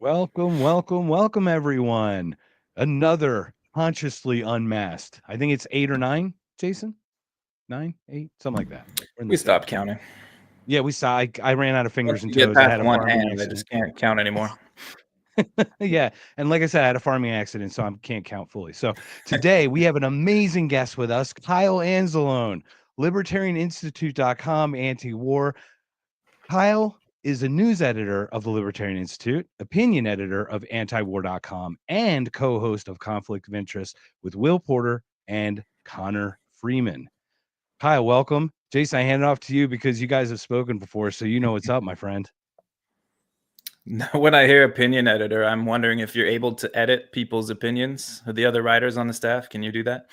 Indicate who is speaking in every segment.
Speaker 1: Welcome, everyone. Another Consciously Unmasked. I think it's 8 or 9, Jason? 9, 8, something like that. We're in
Speaker 2: We
Speaker 1: the
Speaker 2: stopped
Speaker 1: 6.
Speaker 2: counting.
Speaker 1: Yeah, we saw. I ran out of fingers
Speaker 2: Once
Speaker 1: and
Speaker 2: you get
Speaker 1: toes. I
Speaker 2: past
Speaker 1: had a
Speaker 2: one
Speaker 1: farming
Speaker 2: hand, I
Speaker 1: accident.
Speaker 2: just can't count anymore.
Speaker 1: Yeah, and like I said, I had a farming accident, so I can't count fully. So today we have an amazing guest with us, Kyle Anzalone, libertarianinstitute.com, anti-war. Kyle is a news editor of the Libertarian Institute, opinion editor of antiwar.com, and co-host of Conflict of Interest with Will Porter and Connor Freeman. Kyle, welcome. Jason, I hand it off to you because you guys have spoken before, so you know what's up, my friend.
Speaker 2: When I hear opinion editor, I'm wondering if you're able to edit people's opinions, the other writers on the staff. Can you do that?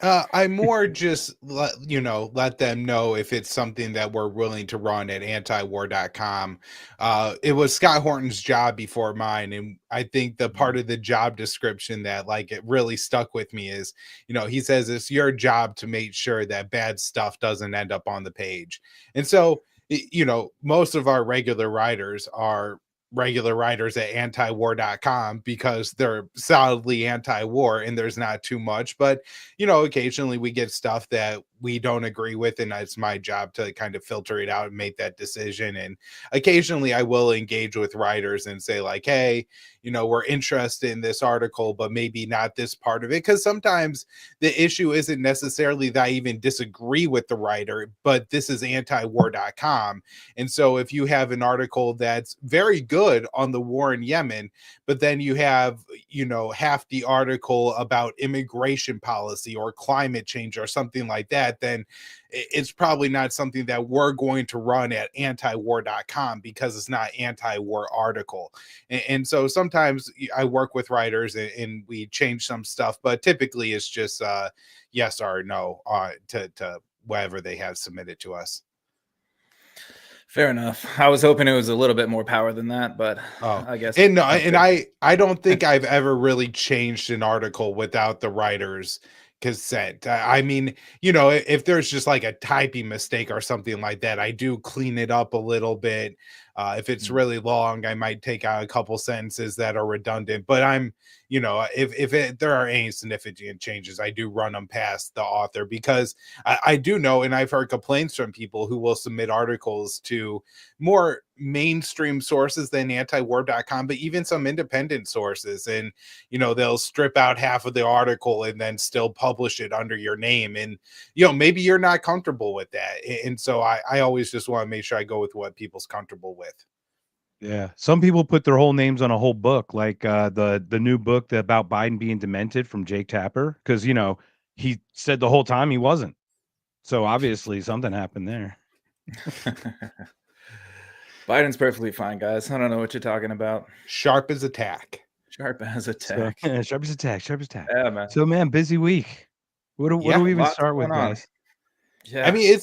Speaker 3: I more just let them know if it's something that we're willing to run at antiwar.com. It was Scott Horton's job before mine, and I think the part of the job description that it really stuck with me is, he says it's your job to make sure that bad stuff doesn't end up on the page. And so, most of our regular writers are regular writers at antiwar.com because they're solidly anti-war and there's not too much, but occasionally we get stuff that we don't agree with, and it's my job to kind of filter it out and make that decision. And occasionally I will engage with writers and say hey, we're interested in this article, but maybe not this part of it, because sometimes the issue isn't necessarily that I even disagree with the writer, but this is antiwar.com. And so if you have an article that's very good on the war in Yemen, but then you have half the article about immigration policy or climate change or something like that, then it's probably not something that we're going to run at antiwar.com because it's not anti-war article. And so sometimes I work with writers and we change some stuff, but typically it's just yes or no to whatever they have submitted to us.
Speaker 2: Fair enough. I was hoping it was a little bit more power than that, but I guess.
Speaker 3: And I don't think I've ever really changed an article without the writer's consent. I mean, if there's just like a typing mistake or something like that, I do clean it up a little bit. If it's really long, I might take out a couple sentences that are redundant, but I'm, if there are any significant changes, I do run them past the author, because I do know, and I've heard complaints from people who will submit articles to more mainstream sources than antiwar.com, but even some independent sources, and they'll strip out half of the article and then still publish it under your name, and maybe you're not comfortable with that. And so I always just want to make sure I go with what people's comfortable with.
Speaker 1: Yeah, some people put their whole names on a whole book, like the new book about Biden being demented from Jake Tapper, because he said the whole time he wasn't. So obviously something happened there.
Speaker 2: Biden's perfectly fine, guys. I don't know what you're talking about.
Speaker 3: Sharp as attack.
Speaker 2: Sharp as attack.
Speaker 1: So, sharp as attack. Sharp as attack.
Speaker 2: Yeah, man.
Speaker 1: So, man, busy week. What do we even start with, guys?
Speaker 3: Yeah. I mean,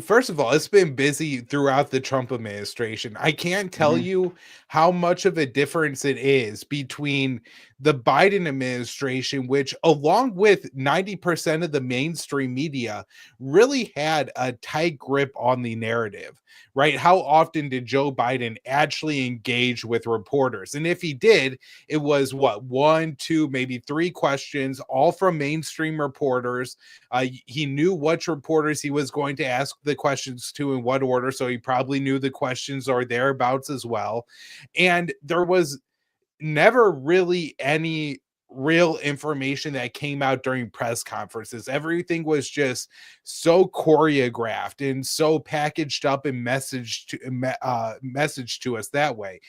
Speaker 3: first of all, it's been busy throughout the Trump administration. I can't tell you how much of a difference it is between the Biden administration, which, along with 90% of the mainstream media, really had a tight grip on the narrative, right? How often did Joe Biden actually engage with reporters? And if he did, it was one, two, maybe three questions, all from mainstream reporters. He knew which reporters he was going to ask the questions to in what order, so he probably knew the questions or thereabouts as well. And there was never really any real information that came out during press conferences. Everything was just so choreographed and so packaged up and messaged to us that way.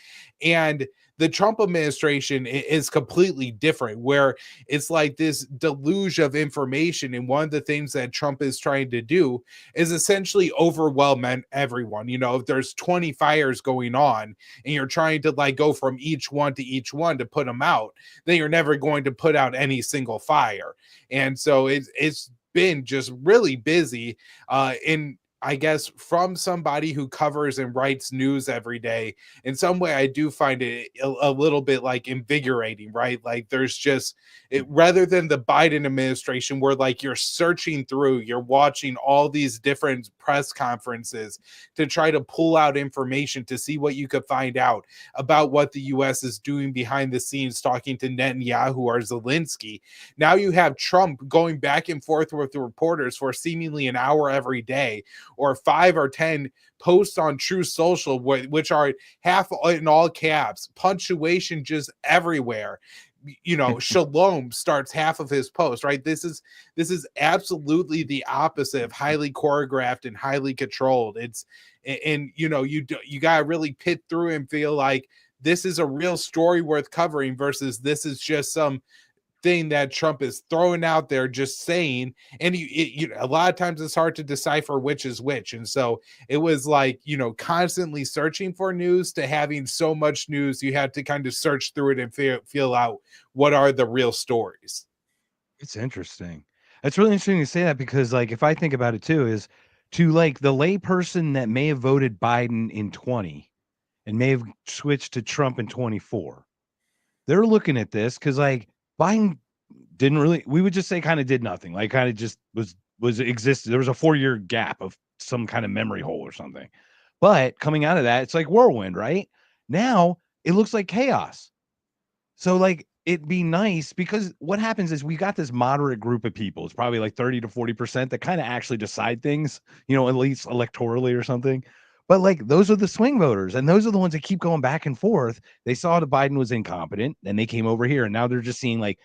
Speaker 3: And the Trump administration is completely different, where it's like this deluge of information. And one of the things that Trump is trying to do is essentially overwhelm everyone. If there's 20 fires going on and you're trying to go from each one to put them out, then you're never going to put out any single fire. And so it's been just really busy. And I guess from somebody who covers and writes news every day, in some way I do find it a little bit like invigorating, right? Like there's just rather than the Biden administration where like you're searching through, you're watching all these different press conferences to try to pull out information to see what you could find out about what the US is doing behind the scenes, talking to Netanyahu or Zelensky. Now you have Trump going back and forth with the reporters for seemingly an hour every day, or 5 or 10 posts on True Social, which are half in all caps, punctuation just everywhere. You know, Shalom starts half of his post, right? This is absolutely the opposite of highly choreographed and highly controlled. It's and you know, you gotta really pit through and feel like this is a real story worth covering versus this is just some thing that Trump is throwing out there, just saying. And a lot of times it's hard to decipher which is which. And so it was like, you know, constantly searching for news to having so much news, you had to kind of search through it and feel out what are the real stories.
Speaker 1: It's interesting. It's really interesting to say that because, like, if I think about it too, is to like the layperson that may have voted Biden in 20 and may have switched to Trump in 24. They're looking at this because like Biden didn't really, we would just say kind of did nothing, like kind of just was existed. There was a 4-year gap of some kind of memory hole or something. But coming out of that, it's like whirlwind, right? Now it looks like chaos. So like it'd be nice because what happens is we got this moderate group of people. It's probably like 30 to 40% that kind of actually decide things, you know, at least electorally or something. But like those are the swing voters, and those are the ones that keep going back and forth. They saw that Biden was incompetent, and they came over here, and now they're just seeing like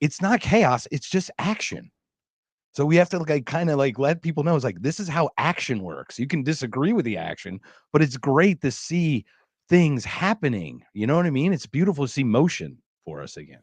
Speaker 1: it's not chaos, it's just action. So we have to like kind of like let people know it's like this is how action works. You can disagree with the action, but it's great to see things happening. You know what I mean? It's beautiful to see motion for us again.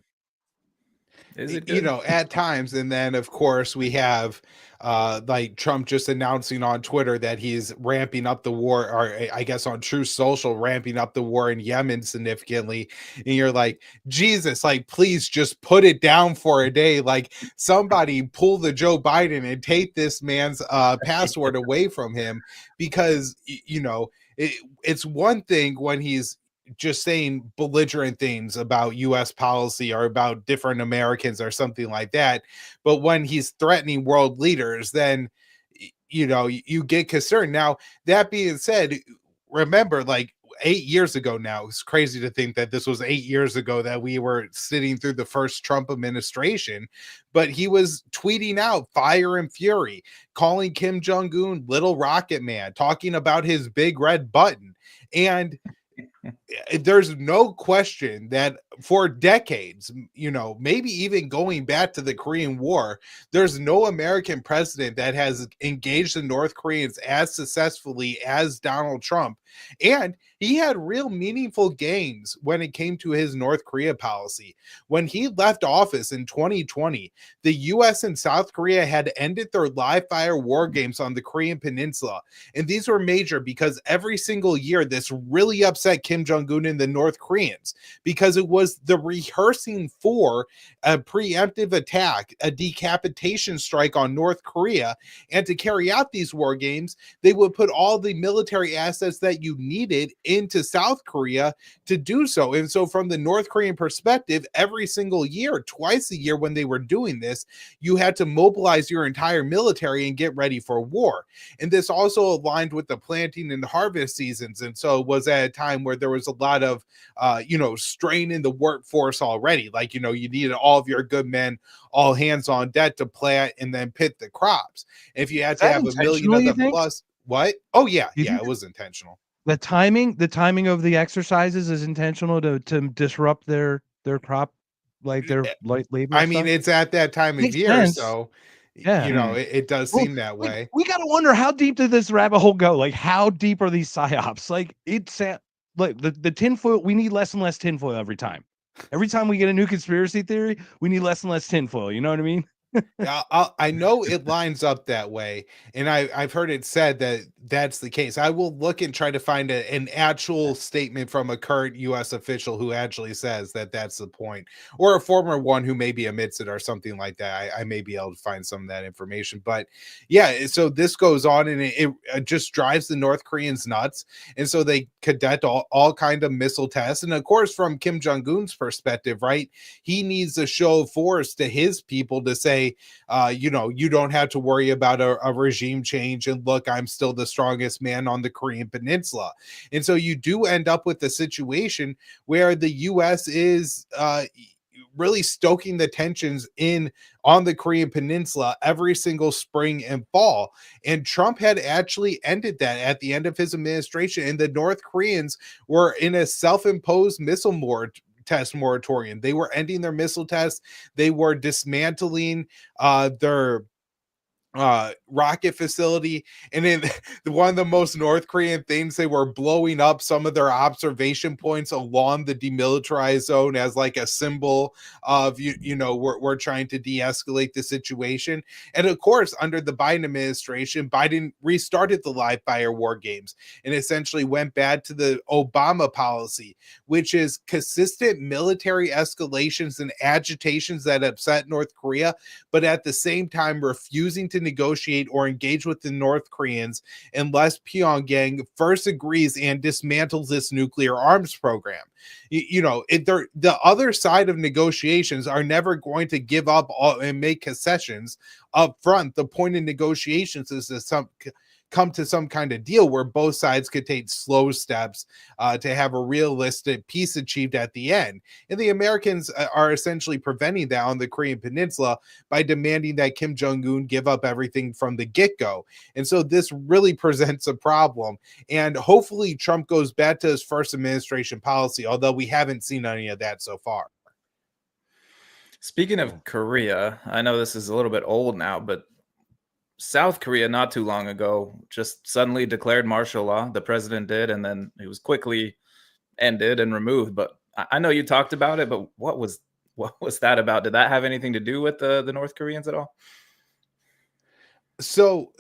Speaker 2: Is it
Speaker 3: You
Speaker 2: good?
Speaker 3: know, at times. And then of course we have like Trump just announcing on Twitter that he's ramping up the war, or I guess on True Social, ramping up the war in Yemen significantly. And you're like, Jesus, like please just put it down for a day. Like somebody pull the Joe Biden and take this man's password away from him, because you know, it's one thing when he's just saying belligerent things about US policy or about different Americans or something like that. But when he's threatening world leaders, then, you know, you get concerned. Now, that being said, remember, like 8 years ago now, it's crazy to think that this was 8 years ago that we were sitting through the first Trump administration, but he was tweeting out fire and fury, calling Kim Jong-un little rocket man, talking about his big red button. And there's no question that for decades, you know, maybe even going back to the Korean War, there's no American president that has engaged the North Koreans as successfully as Donald Trump. And he had real meaningful gains when it came to his North Korea policy. When he left office in 2020, the US and South Korea had ended their live fire war games on the Korean Peninsula. And these were major because every single year this really upset Kim Jong-un and the North Koreans, because it was the rehearsing for a preemptive attack, a decapitation strike on North Korea. And to carry out these war games, they would put all the military assets that you needed into South Korea to do so. And so from the North Korean perspective, every single year, twice a year when they were doing this, you had to mobilize your entire military and get ready for war. And this also aligned with the planting and harvest seasons. And so it was at a time where there was a lot of, you know, strain in the workforce already. Like, you know, you needed all of your good men, all hands on deck to plant and then pit the crops. If you had to have a million of them plus, what? Oh yeah, yeah, it was intentional.
Speaker 1: The timing of the exercises is intentional to disrupt their crop, like their light labor.
Speaker 3: I mean, it's at that time of year, sense. So
Speaker 1: yeah,
Speaker 3: you know, it does seem that way.
Speaker 1: We got to wonder how deep did this rabbit hole go? Like, how deep are these psyops? Like, it's like the tinfoil. We need less and less tinfoil every time. Every time we get a new conspiracy theory, we need less and less tinfoil. You know what I mean?
Speaker 3: I know it lines up that way, and I've heard it said that that's the case. I will look and try to find an actual statement from a current U.S. official who actually says that that's the point, or a former one who maybe admits it or something like that. I may be able to find some of that information, but yeah. So this goes on, and it just drives the North Koreans nuts, and so they conduct all kind of missile tests, and of course, from Kim Jong-un's perspective, right, he needs a show of force to his people to say, you don't have to worry about a regime change. And look, I'm still the strongest man on the Korean Peninsula. And so you do end up with a situation where the U.S. is really stoking the tensions on the Korean Peninsula every single spring and fall. And Trump had actually ended that at the end of his administration. And the North Koreans were in a self-imposed missile test moratorium. They were ending their missile tests. They were dismantling their rocket facility, and then one of the most North Korean things, they were blowing up some of their observation points along the demilitarized zone as like a symbol of we're trying to de-escalate the situation. And of course, under the Biden administration, Biden restarted the live fire war games and essentially went back to the Obama policy, which is consistent military escalations and agitations that upset North Korea, but at the same time refusing to negotiate or engage with the North Koreans unless Pyongyang first agrees and dismantles this nuclear arms program. The other side of negotiations are never going to give up and make concessions up front. The point of negotiations is to come to some kind of deal where both sides could take slow steps to have a realistic peace achieved at the end. And the Americans are essentially preventing that on the Korean Peninsula by demanding that Kim Jong-un give up everything from the get-go. And so this really presents a problem. And hopefully Trump goes back to his first administration policy, although we haven't seen any of that so far.
Speaker 2: Speaking of Korea, I know this is a little bit old now, but South Korea not too long ago just suddenly declared martial law. The president did, and then it was quickly ended and removed. But I know you talked about it, but what was that about? Did that have anything to do with the North Koreans at all?
Speaker 3: So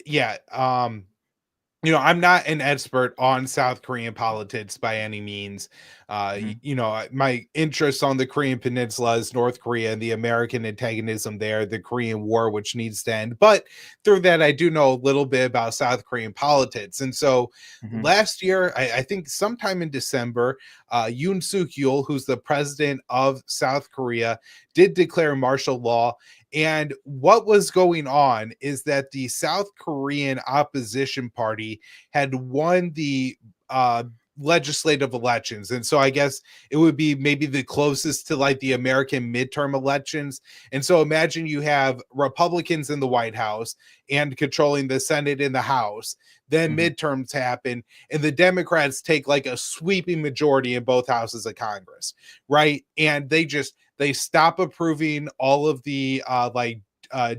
Speaker 3: yeah, I'm not an expert on South Korean politics by any means. My interests on the Korean Peninsula is North Korea and the American antagonism there, the Korean War, which needs to end. But through that, I do know a little bit about South Korean politics. And so last year, I think sometime in December, Yoon Suk-yeol, who's the president of South Korea, did declare martial law. And what was going on is that the South Korean opposition party had won the legislative elections. And so I guess it would be maybe the closest to like the American midterm elections. And so imagine you have Republicans in the White House and controlling the Senate and the House. Then midterms happen and the Democrats take like a sweeping majority in both houses of Congress, right? And they stop approving all of the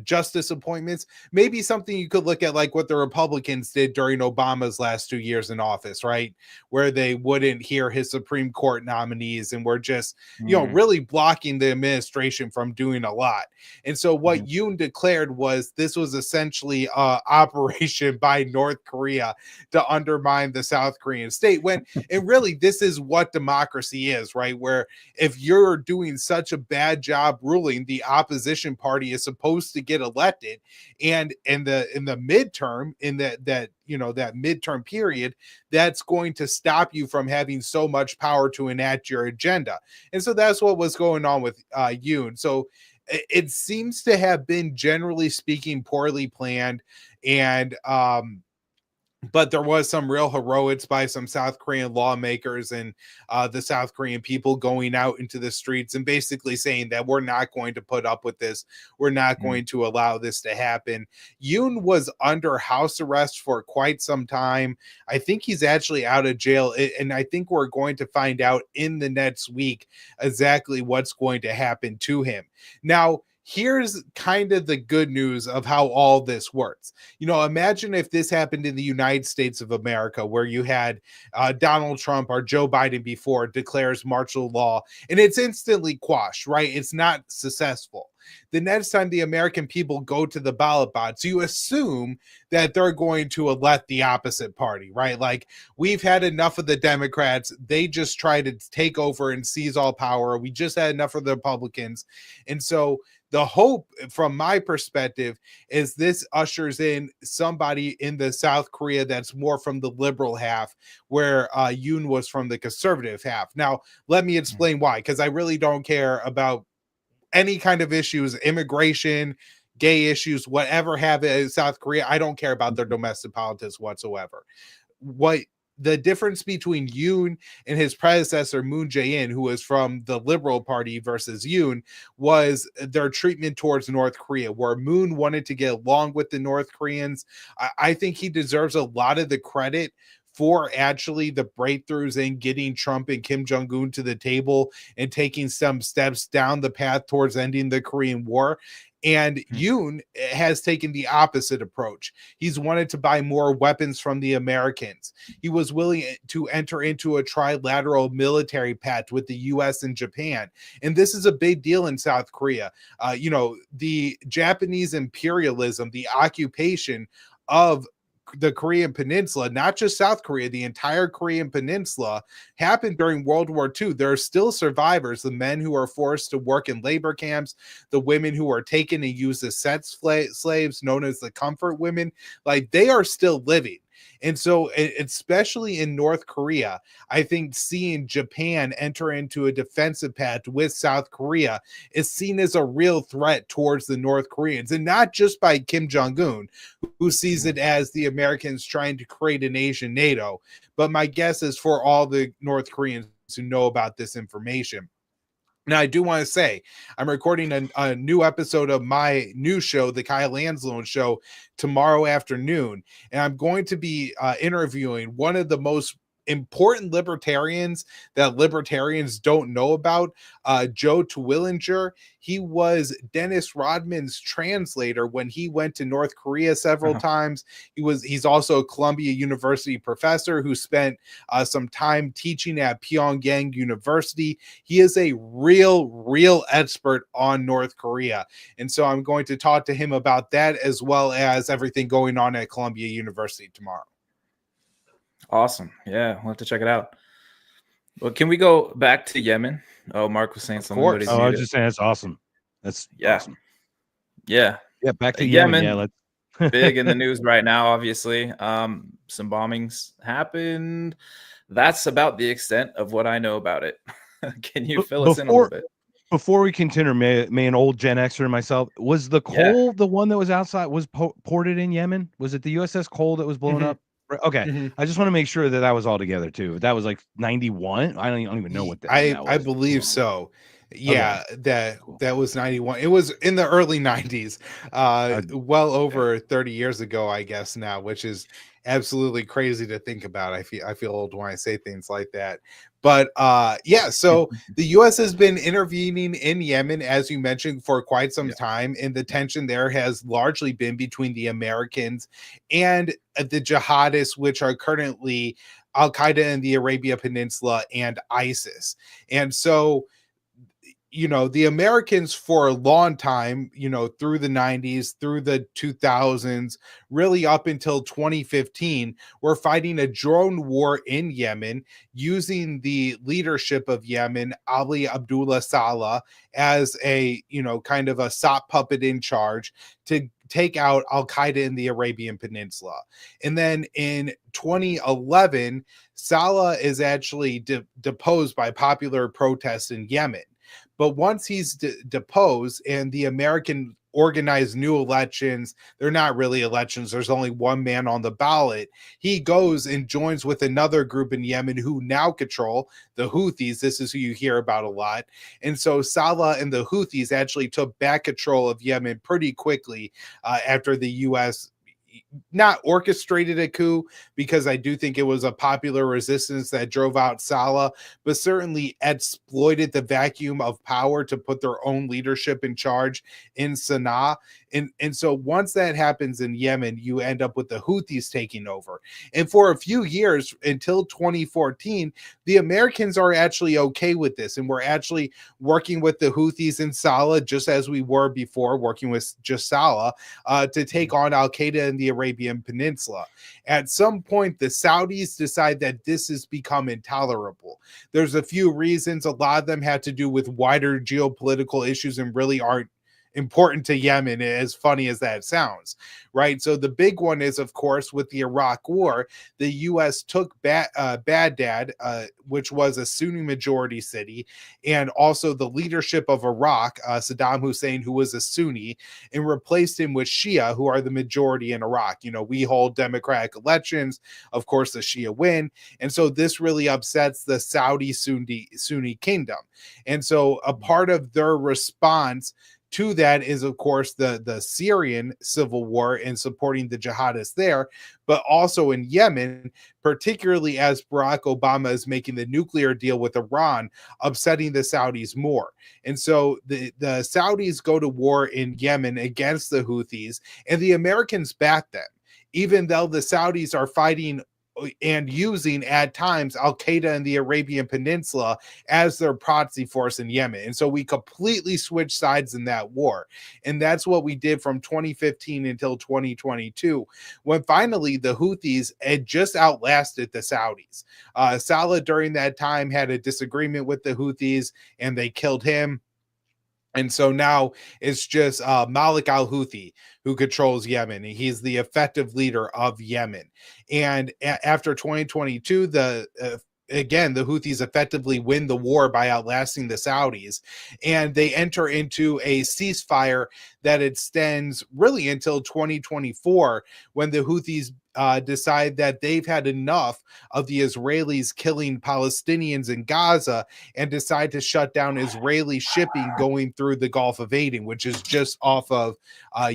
Speaker 3: justice appointments. Maybe something you could look at like what the Republicans did during Obama's last 2 years in office, right? Where they wouldn't hear his Supreme Court nominees and were just, really blocking the administration from doing a lot. And so what Yoon declared was this was essentially operation by North Korea to undermine the South Korean state, when and really this is what democracy is, right? Where if you're doing such a bad job ruling, the opposition party is supposed to get elected, and in the midterm, in that midterm period, that's going to stop you from having so much power to enact your agenda. And so that's what was going on with Yoon. So it seems to have been, generally speaking, poorly planned, and but there was some real heroics by some South Korean lawmakers and the South Korean people going out into the streets and basically saying that we're not going to put up with this. We're not going to allow this to happen. Yoon was under house arrest for quite some time. I think he's actually out of jail. And I think we're going to find out in the next week exactly what's going to happen to him. Now, here's kind of the good news of how all this works. Imagine if this happened in the United States of America, where you had Donald Trump or Joe Biden before declares martial law and it's instantly quashed, right? It's not successful. the next time the American people go to the ballot box, you assume that they're going to elect the opposite party, right? Like, we've had enough of the Democrats. They just try to take over and seize all power. We just had enough of the Republicans. And so the hope from my perspective is this ushers in somebody in the South Korea that's more from the liberal half, where Yoon was from the conservative half. Now, let me explain why, because I really don't care about any kind of issues, immigration, gay issues, whatever have it in South Korea. I don't care about their domestic politics whatsoever. What the difference between Yoon and his predecessor Moon Jae-in, who was from the Liberal Party, versus Yoon, was their treatment towards North Korea, where Moon wanted to get along with the North Koreans. I think he deserves a lot of the credit for actually the breakthroughs in getting Trump and Kim Jong-un to the table and taking some steps down the path towards ending the Korean War. And Yoon has taken the opposite approach. He's wanted to buy more weapons from the Americans. He was willing to enter into a trilateral military pact with the US and Japan. And this is a big deal in South Korea. The Japanese imperialism, the occupation of the Korean Peninsula, not just South Korea, the entire Korean Peninsula, happened during World War II. There are still survivors, the men who are forced to work in labor camps, the women who are taken and used as sex slaves, known as the comfort women. Like, they are still living. And so, especially in North Korea, I think seeing Japan enter into a defensive pact with South Korea is seen as a real threat towards the North Koreans, and not just by Kim Jong-un, who sees it as the Americans trying to create an Asian NATO, but my guess is for all the North Koreans who know about this information. Now, I do want to say, I'm recording a new episode of my new show, the Kyle Anzalone Show, tomorrow afternoon, and I'm going to be interviewing one of the most important libertarians that libertarians don't know about, Joe Twillinger. He was Dennis Rodman's translator when he went to North Korea several times. He's also a Columbia University professor who spent some time teaching at Pyongyang University. He is a real expert on North Korea. And so I'm going to talk to him about that, as well as everything going on at Columbia University tomorrow.
Speaker 2: Awesome. Yeah, we'll have to check it out. Well, can we go back to Yemen? Oh, Mark was saying something.
Speaker 1: Of course. I was just saying that's awesome. That's awesome.
Speaker 2: Yeah.
Speaker 1: Yeah, back to Yemen. Yeah, let's
Speaker 2: big in the news right now, obviously. Some bombings happened. That's about the extent of what I know about it. Can you fill us in a little bit?
Speaker 1: Before we continue, may an old Gen Xer myself, was the Cole the one that was outside, was ported in Yemen? Was it the USS Cole that was blown up? Okay, I just want to make sure that was all together too. That was like 91. I don't even know what that.
Speaker 3: I believe so. Yeah, okay. That was 91. It was in the early 90s, well over 30 years ago, I guess now, which is absolutely crazy to think about. I feel old when I say things like that. But so the U.S. has been intervening in Yemen, as you mentioned, for quite some time, and the tension there has largely been between the Americans and the jihadists, which are currently Al Qaeda in the Arabia Peninsula and ISIS. And so, the Americans for a long time, through the 90s, through the 2000s, really up until 2015, were fighting a drone war in Yemen, using the leadership of Yemen, Ali Abdullah Saleh, as a, kind of a sock puppet in charge to take out Al Qaeda in the Arabian Peninsula. And then in 2011, Saleh is actually deposed by popular protests in Yemen. But once he's deposed and the American organized new elections, they're not really elections, there's only one man on the ballot, he goes and joins with another group in Yemen who now control the Houthis. This is who you hear about a lot. And so Saleh and the Houthis actually took back control of Yemen pretty quickly after the U.S. not orchestrated a coup, because I do think it was a popular resistance that drove out Saleh, but certainly exploited the vacuum of power to put their own leadership in charge in Sana'a. And so once that happens in Yemen, you end up with the Houthis taking over. And for a few years until 2014, the Americans are actually okay with this. And we're actually working with the Houthis in Saleh, just as we were before, working with just Saleh, to take on Al-Qaeda in the Arabian Peninsula. At some point, the Saudis decide that this has become intolerable. There's a few reasons. A lot of them have to do with wider geopolitical issues and really aren't important to Yemen, as funny as that sounds, right? So the big one is, of course, with the Iraq War, the U.S. took Baghdad, which was a Sunni majority city, and also the leadership of Iraq, Saddam Hussein, who was a Sunni, and replaced him with Shia, who are the majority in Iraq. You know, we hold democratic elections. Of course, the Shia win. And so this really upsets the Saudi Sunni kingdom. And so a part of their response to that is, of course, the Syrian civil war and supporting the jihadists there, but also in Yemen, particularly as Barack Obama is making the nuclear deal with Iran, upsetting the Saudis more. And so the Saudis go to war in Yemen against the Houthis, and the Americans back them, even though the Saudis are fighting and using at times Al-Qaeda in the Arabian Peninsula as their proxy force in Yemen. And so we completely switched sides in that war. And that's what we did from 2015 until 2022, when finally the Houthis had just outlasted the Saudis. Saleh during that time had a disagreement with the Houthis and they killed him. And so now it's just Malik al-Houthi who controls Yemen. And he's the effective leader of Yemen. And after 2022, again, the Houthis effectively win the war by outlasting the Saudis. And they enter into a ceasefire that extends really until 2024, when the Houthis decide that they've had enough of the Israelis killing Palestinians in Gaza and decide to shut down Israeli shipping going through the Gulf of Aden, which is just off of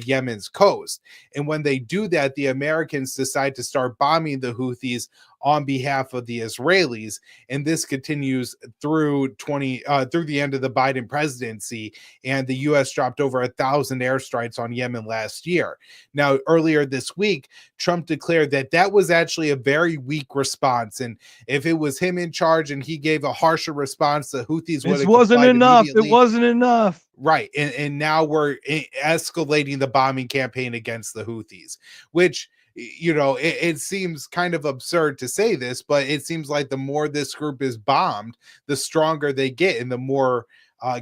Speaker 3: Yemen's coast. And when they do that, the Americans decide to start bombing the Houthis on behalf of the Israelis, and this continues through the end of the Biden presidency. And the U.S. dropped over 1,000 airstrikes on Yemen last year. Now, earlier this week, Trump declared that was actually a very weak response, and if it was him in charge and he gave a harsher response, the Houthis would have
Speaker 1: It wasn't enough.
Speaker 3: immediately.
Speaker 1: It wasn't enough.
Speaker 3: Right. And now we're escalating the bombing campaign against the Houthis, which, you know, it seems kind of absurd to say this, but it seems like the more this group is bombed, the stronger they get and the more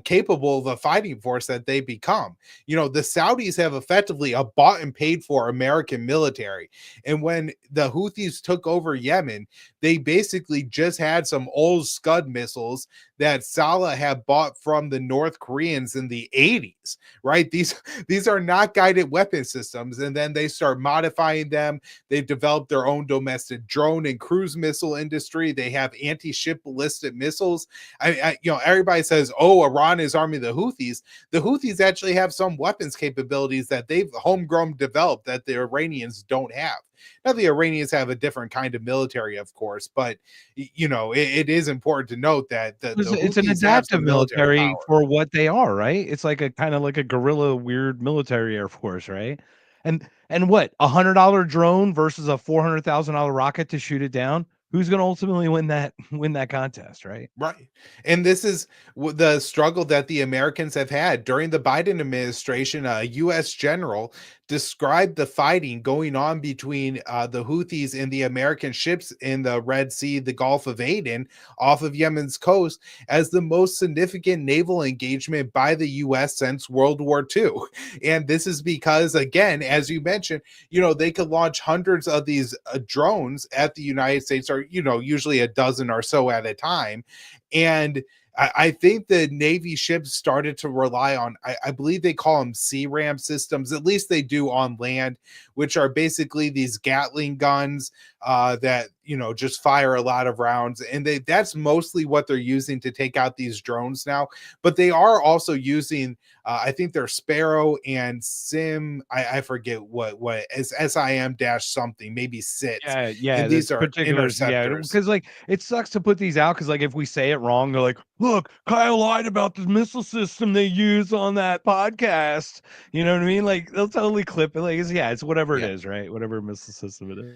Speaker 3: capable of a fighting force that they become. You know, the Saudis have effectively a bought and paid for American military. And when the Houthis took over Yemen, they basically just had some old Scud missiles that Saleh had bought from the North Koreans in the 80s, right? These are not guided weapon systems. And then they start modifying them. They've developed their own domestic drone and cruise missile industry. They have anti-ship ballistic missiles. You know, everybody says, oh, Iran is arming the Houthis. The Houthis actually have some weapons capabilities that they've homegrown developed that the Iranians don't have. Now, the Iranians have a different kind of military, of course, but, you know, it is important to note that
Speaker 1: it's an adaptive military for what they are, right? It's like a kind of like a guerrilla, weird military air force, right? And what, $100 drone versus a $400,000 rocket to shoot it down? Who's going to ultimately win that contest, right?
Speaker 3: Right. And this is the struggle that the Americans have had during the Biden administration. A U.S. general described the fighting going on between the Houthis and the American ships in the Red Sea, the Gulf of Aden, off of Yemen's coast, as the most significant naval engagement by the U.S. since World War II. And this is because, again, as you mentioned, you know, they could launch hundreds of these drones at the United States, or, you know, usually a dozen or so at a time. And I think the Navy ships started to rely on, I believe they call them C-RAM systems, at least they do on land, which are basically these Gatling guns that, just fire a lot of rounds, and that's mostly what they're using to take out these drones now. But they are also using, I think they're Sparrow and I forget what is SIM dash something, maybe SITs,
Speaker 1: Yeah,
Speaker 3: and
Speaker 1: that's
Speaker 3: these are
Speaker 1: particulars. Yeah,
Speaker 3: interceptors.
Speaker 1: because like it sucks to put these out because like if we say it wrong, they're like, "Look, Kyle lied about the missile system they use on that podcast." You know what I mean? Like they'll totally clip it. Like, it's whatever it
Speaker 3: Yeah.
Speaker 1: is, right? Whatever missile system it is.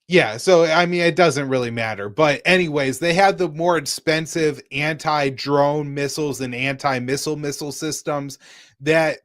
Speaker 3: Yeah, so I mean, it doesn't really matter. But anyways, they have the more expensive anti-drone missiles and anti-missile systems that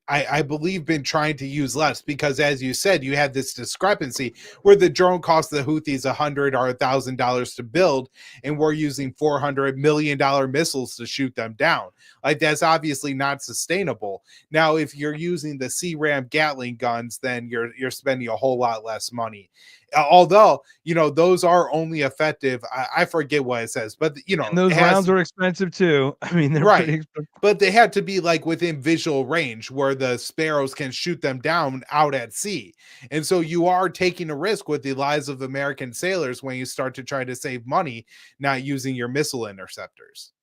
Speaker 3: I believe, been trying to use less, because as you said, you had this discrepancy where the drone cost the Houthis $100 or $1,000 to build, and we're using $400 million missiles to shoot them down. Like, that's obviously not sustainable. Now, if you're using the CRAM Gatling guns, then you're spending a whole lot less money. Although, those are only effective. I forget what it says, but
Speaker 1: And those rounds are expensive too. I mean, they're pretty
Speaker 3: right.
Speaker 1: expensive.
Speaker 3: But they had to be like within visual range where the Sparrows can shoot them down out at sea. And so you are taking a risk with the lives of American sailors when you start to try to save money, not using your missile interceptors.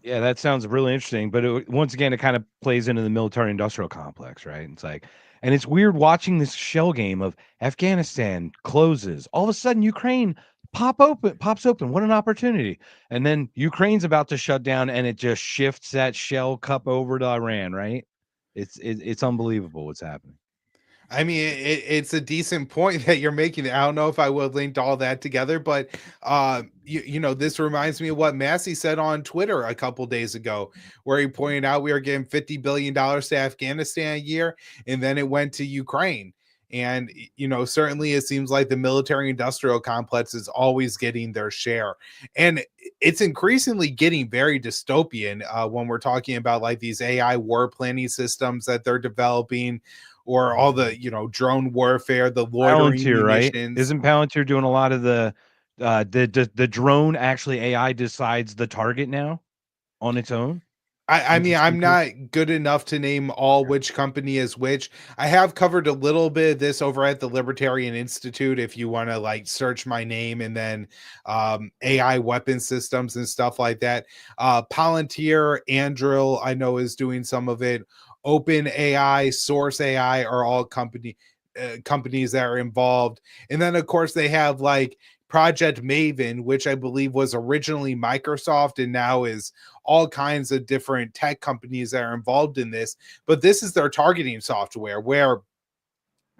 Speaker 1: Yeah, that sounds really interesting. But once again, it kind of plays into the military industrial complex, right? It's like, and it's weird watching this shell game of Afghanistan closes. All of a sudden, Ukraine pops open. What an opportunity. And then Ukraine's about to shut down, and it just shifts that shell cup over to Iran, right? It's unbelievable what's happening.
Speaker 3: I mean, it's a decent point that you're making. I don't know if I would link all that together, but this reminds me of what Massey said on Twitter a couple days ago, where he pointed out we are getting $50 billion to Afghanistan a year, and then it went to Ukraine. And certainly it seems like the military industrial complex is always getting their share, and it's increasingly getting very dystopian when we're talking about like these AI war planning systems that they're developing, or all the drone warfare, the loitering
Speaker 1: Palantir, right?
Speaker 3: munitions.
Speaker 1: Isn't Palantir doing a lot of the drone? Actually, AI decides the target now on its own.
Speaker 3: I mean, I'm not good enough to name all which company is which. I have covered a little bit of this over at the Libertarian Institute. If you want to like search my name, and then AI weapon systems and stuff like that. Palantir, Anduril, I know, is doing some of it. Open AI, Source AI are all companies that are involved. And then of course they have like Project Maven, which I believe was originally Microsoft and now is all kinds of different tech companies that are involved in this. But this is their targeting software, where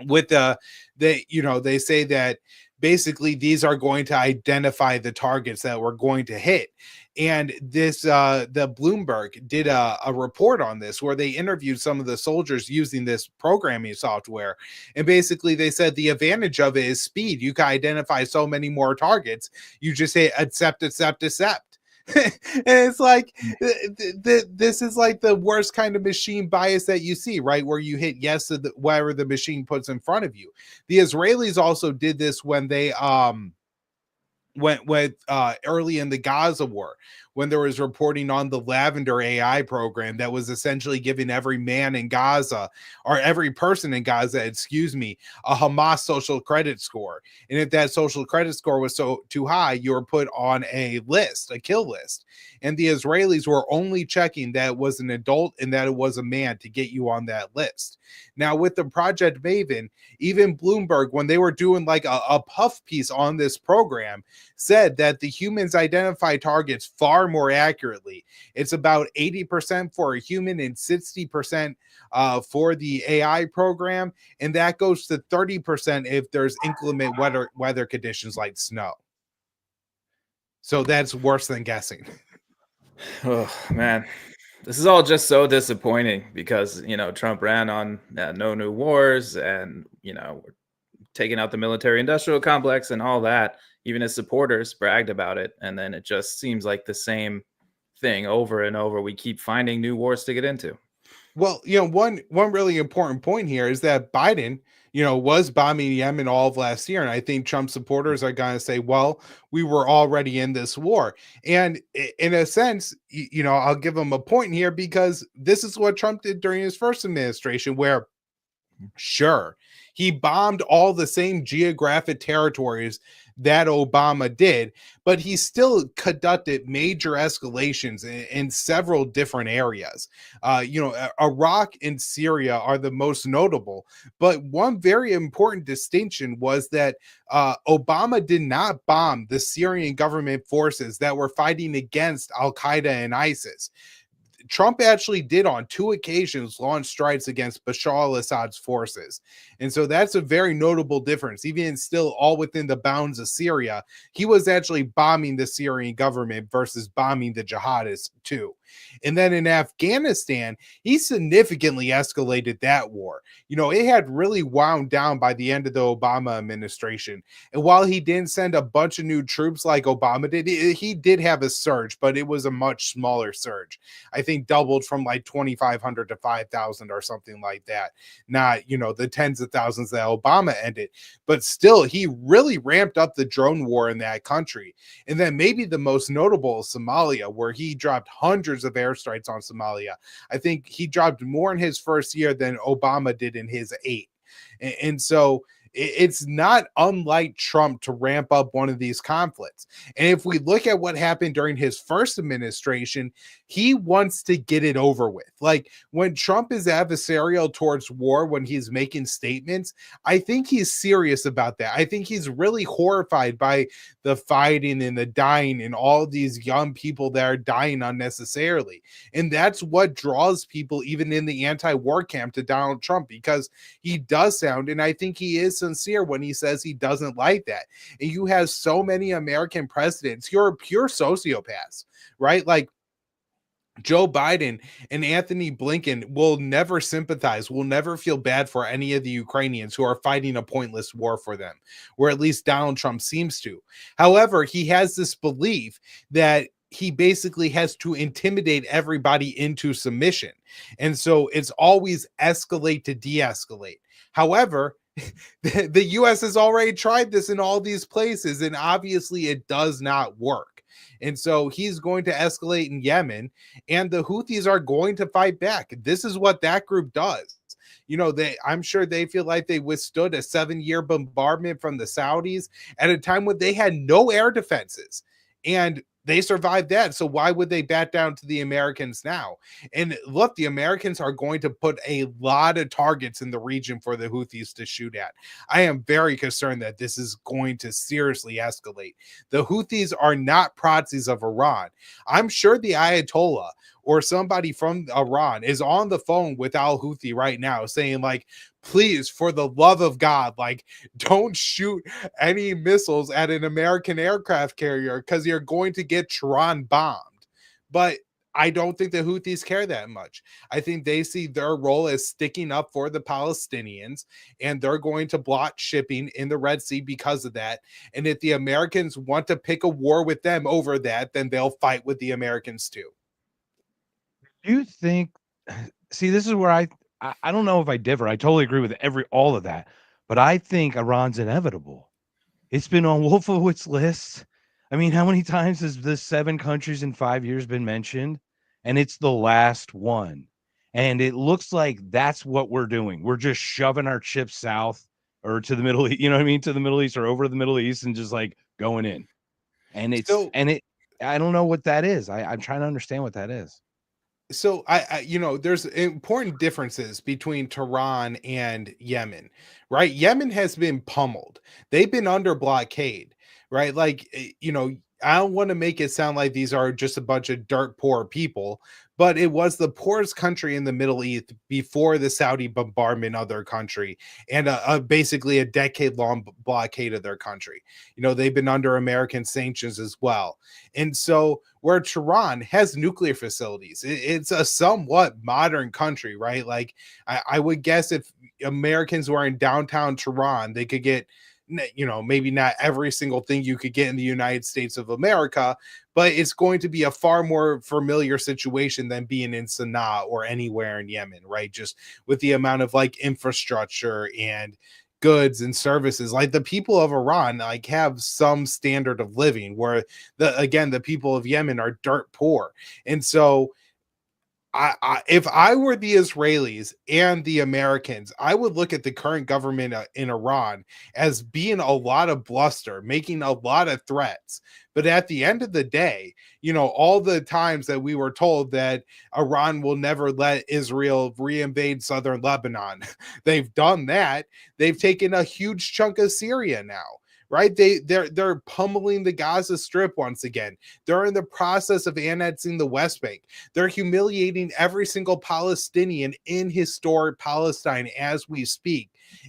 Speaker 3: with they say that basically these are going to identify the targets that we're going to hit. And this the Bloomberg did a report on this, where they interviewed some of the soldiers using this programming software, and basically they said the advantage of it is speed. You can identify so many more targets. You just say accept. And it's like this is like the worst kind of machine bias that you see, right? Where you hit yes to whatever the machine puts in front of you. The Israelis also did this when they went with early in the Gaza war, when there was reporting on the Lavender AI program that was essentially giving every man in Gaza, or every person in Gaza, a Hamas social credit score. And if that social credit score was too high, you were put on a kill list. And the Israelis were only checking that it was an adult and that it was a man to get you on that list. Now with the Project Maven, even Bloomberg, when they were doing like a puff piece on this program, said that the humans identify targets far more accurately. It's about 80% for a human and 60% for the AI program, and that goes to 30% if there's inclement weather conditions like snow. So that's worse than guessing.
Speaker 2: Oh man, this is all just so disappointing, because Trump ran on no new wars, and we're taking out the military industrial complex and all that. Even his supporters bragged about it, and then it just seems like the same thing over and over. We keep finding new wars to get into.
Speaker 3: Well, one really important point here is that Biden, was bombing Yemen all of last year. And I think Trump supporters are going to say, well, we were already in this war. And in a sense, I'll give him a point here, because this is what Trump did during his first administration, where Sure, he bombed all the same geographic territories that Obama did, but he still conducted major escalations in several different areas. Iraq and Syria are the most notable, but one very important distinction was that Obama did not bomb the Syrian government forces that were fighting against Al Qaeda and ISIS. Trump actually did on 2 occasions launch strikes against Bashar al-Assad's forces. And so that's a very notable difference. Even still all within the bounds of Syria, he was actually bombing the Syrian government versus bombing the jihadists too. And then in Afghanistan, he significantly escalated that war. It had really wound down by the end of the Obama administration. And while he didn't send a bunch of new troops like Obama did, he did have a surge, but it was a much smaller surge. I think doubled from like 2,500 to 5,000 or something like that. Not, the tens of thousands that Obama ended, but still, he really ramped up the drone war in that country. And then maybe the most notable is Somalia, where he dropped hundreds of airstrikes on Somalia. I think he dropped more in his first year than Obama did in his 8. And so it's not unlike Trump to ramp up one of these conflicts. And if we look at what happened during his first administration, he wants to get it over with. Like when Trump is adversarial towards war, when he's making statements, I think he's serious about that. I think he's really horrified by the fighting and the dying and all these young people that are dying unnecessarily. And that's what draws people, even in the anti-war camp, to Donald Trump, because he does sound, and I think he is sincere when he says he doesn't like that. And you have so many American presidents, you're pure sociopaths, right? Like Joe Biden and Anthony Blinken will never sympathize, will never feel bad for any of the Ukrainians who are fighting a pointless war for them, or at least Donald Trump seems to. However, he has this belief that he basically has to intimidate everybody into submission. And so it's always escalate to de-escalate. However, the US has already tried this in all these places, and obviously it does not work. And so he's going to escalate in Yemen, and the Houthis are going to fight back. This is what that group does. I'm sure they feel like they withstood a 7-year bombardment from the Saudis at a time when they had no air defenses. And they survived that. So why would they bat down to the Americans now? And look, the Americans are going to put a lot of targets in the region for the Houthis to shoot at. I am very concerned that this is going to seriously escalate. The Houthis are not proxies of Iran. I'm sure the Ayatollah or somebody from Iran is on the phone with Al Houthi right now saying, like, please, for the love of God, like, don't shoot any missiles at an American aircraft carrier because you're going to get Tehran bombed. But I don't think the Houthis care that much. I think they see their role as sticking up for the Palestinians, and they're going to block shipping in the Red Sea because of that. And if the Americans want to pick a war with them over that, then they'll fight with the Americans too.
Speaker 1: Do you think, see, this is where I don't know if I differ. I totally agree with all of that, but I think Iran's inevitable. It's been on Wolfowitz's list. I mean, how many times has this 7 countries in 5 years been mentioned? And it's the last one. And it looks like that's what we're doing. We're just shoving our chips south or to the Middle East, you know what I mean? To the Middle East or over the Middle East and just like going in. And I don't know what that is. I'm trying to understand what that is.
Speaker 3: So there's important differences between Tehran and Yemen, right? Yemen has been pummeled. They've been under blockade, right? Like, I don't want to make it sound like these are just a bunch of dirt poor people, but it was the poorest country in the Middle East before the Saudi bombardment of their country and basically a decade-long blockade of their country. They've been under American sanctions as well. And so where Tehran has nuclear facilities, it's a somewhat modern country, right? Like I would guess if Americans were in downtown Tehran, they could get, maybe not every single thing you could get in the United States of America, but it's going to be a far more familiar situation than being in Sana'a or anywhere in Yemen, right? Just with the amount of like infrastructure and goods and services. Like the people of Iran like have some standard of living, where the people of Yemen are dirt poor. And so if I were the Israelis and the Americans, I would look at the current government in Iran as being a lot of bluster, making a lot of threats. But at the end of the day, all the times that we were told that Iran will never let Israel reinvade southern Lebanon, they've done that. They've taken a huge chunk of Syria now. Right, they're pummeling the Gaza Strip once again. They're in the process of annexing the West Bank. They're humiliating every single Palestinian in historic Palestine as we speak.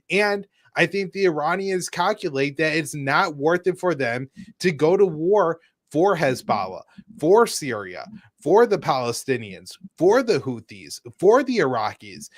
Speaker 3: And I think the Iranians calculate that it's not worth it for them to go to war for Hezbollah, for Syria, for the Palestinians, for the Houthis, for the Iraqis.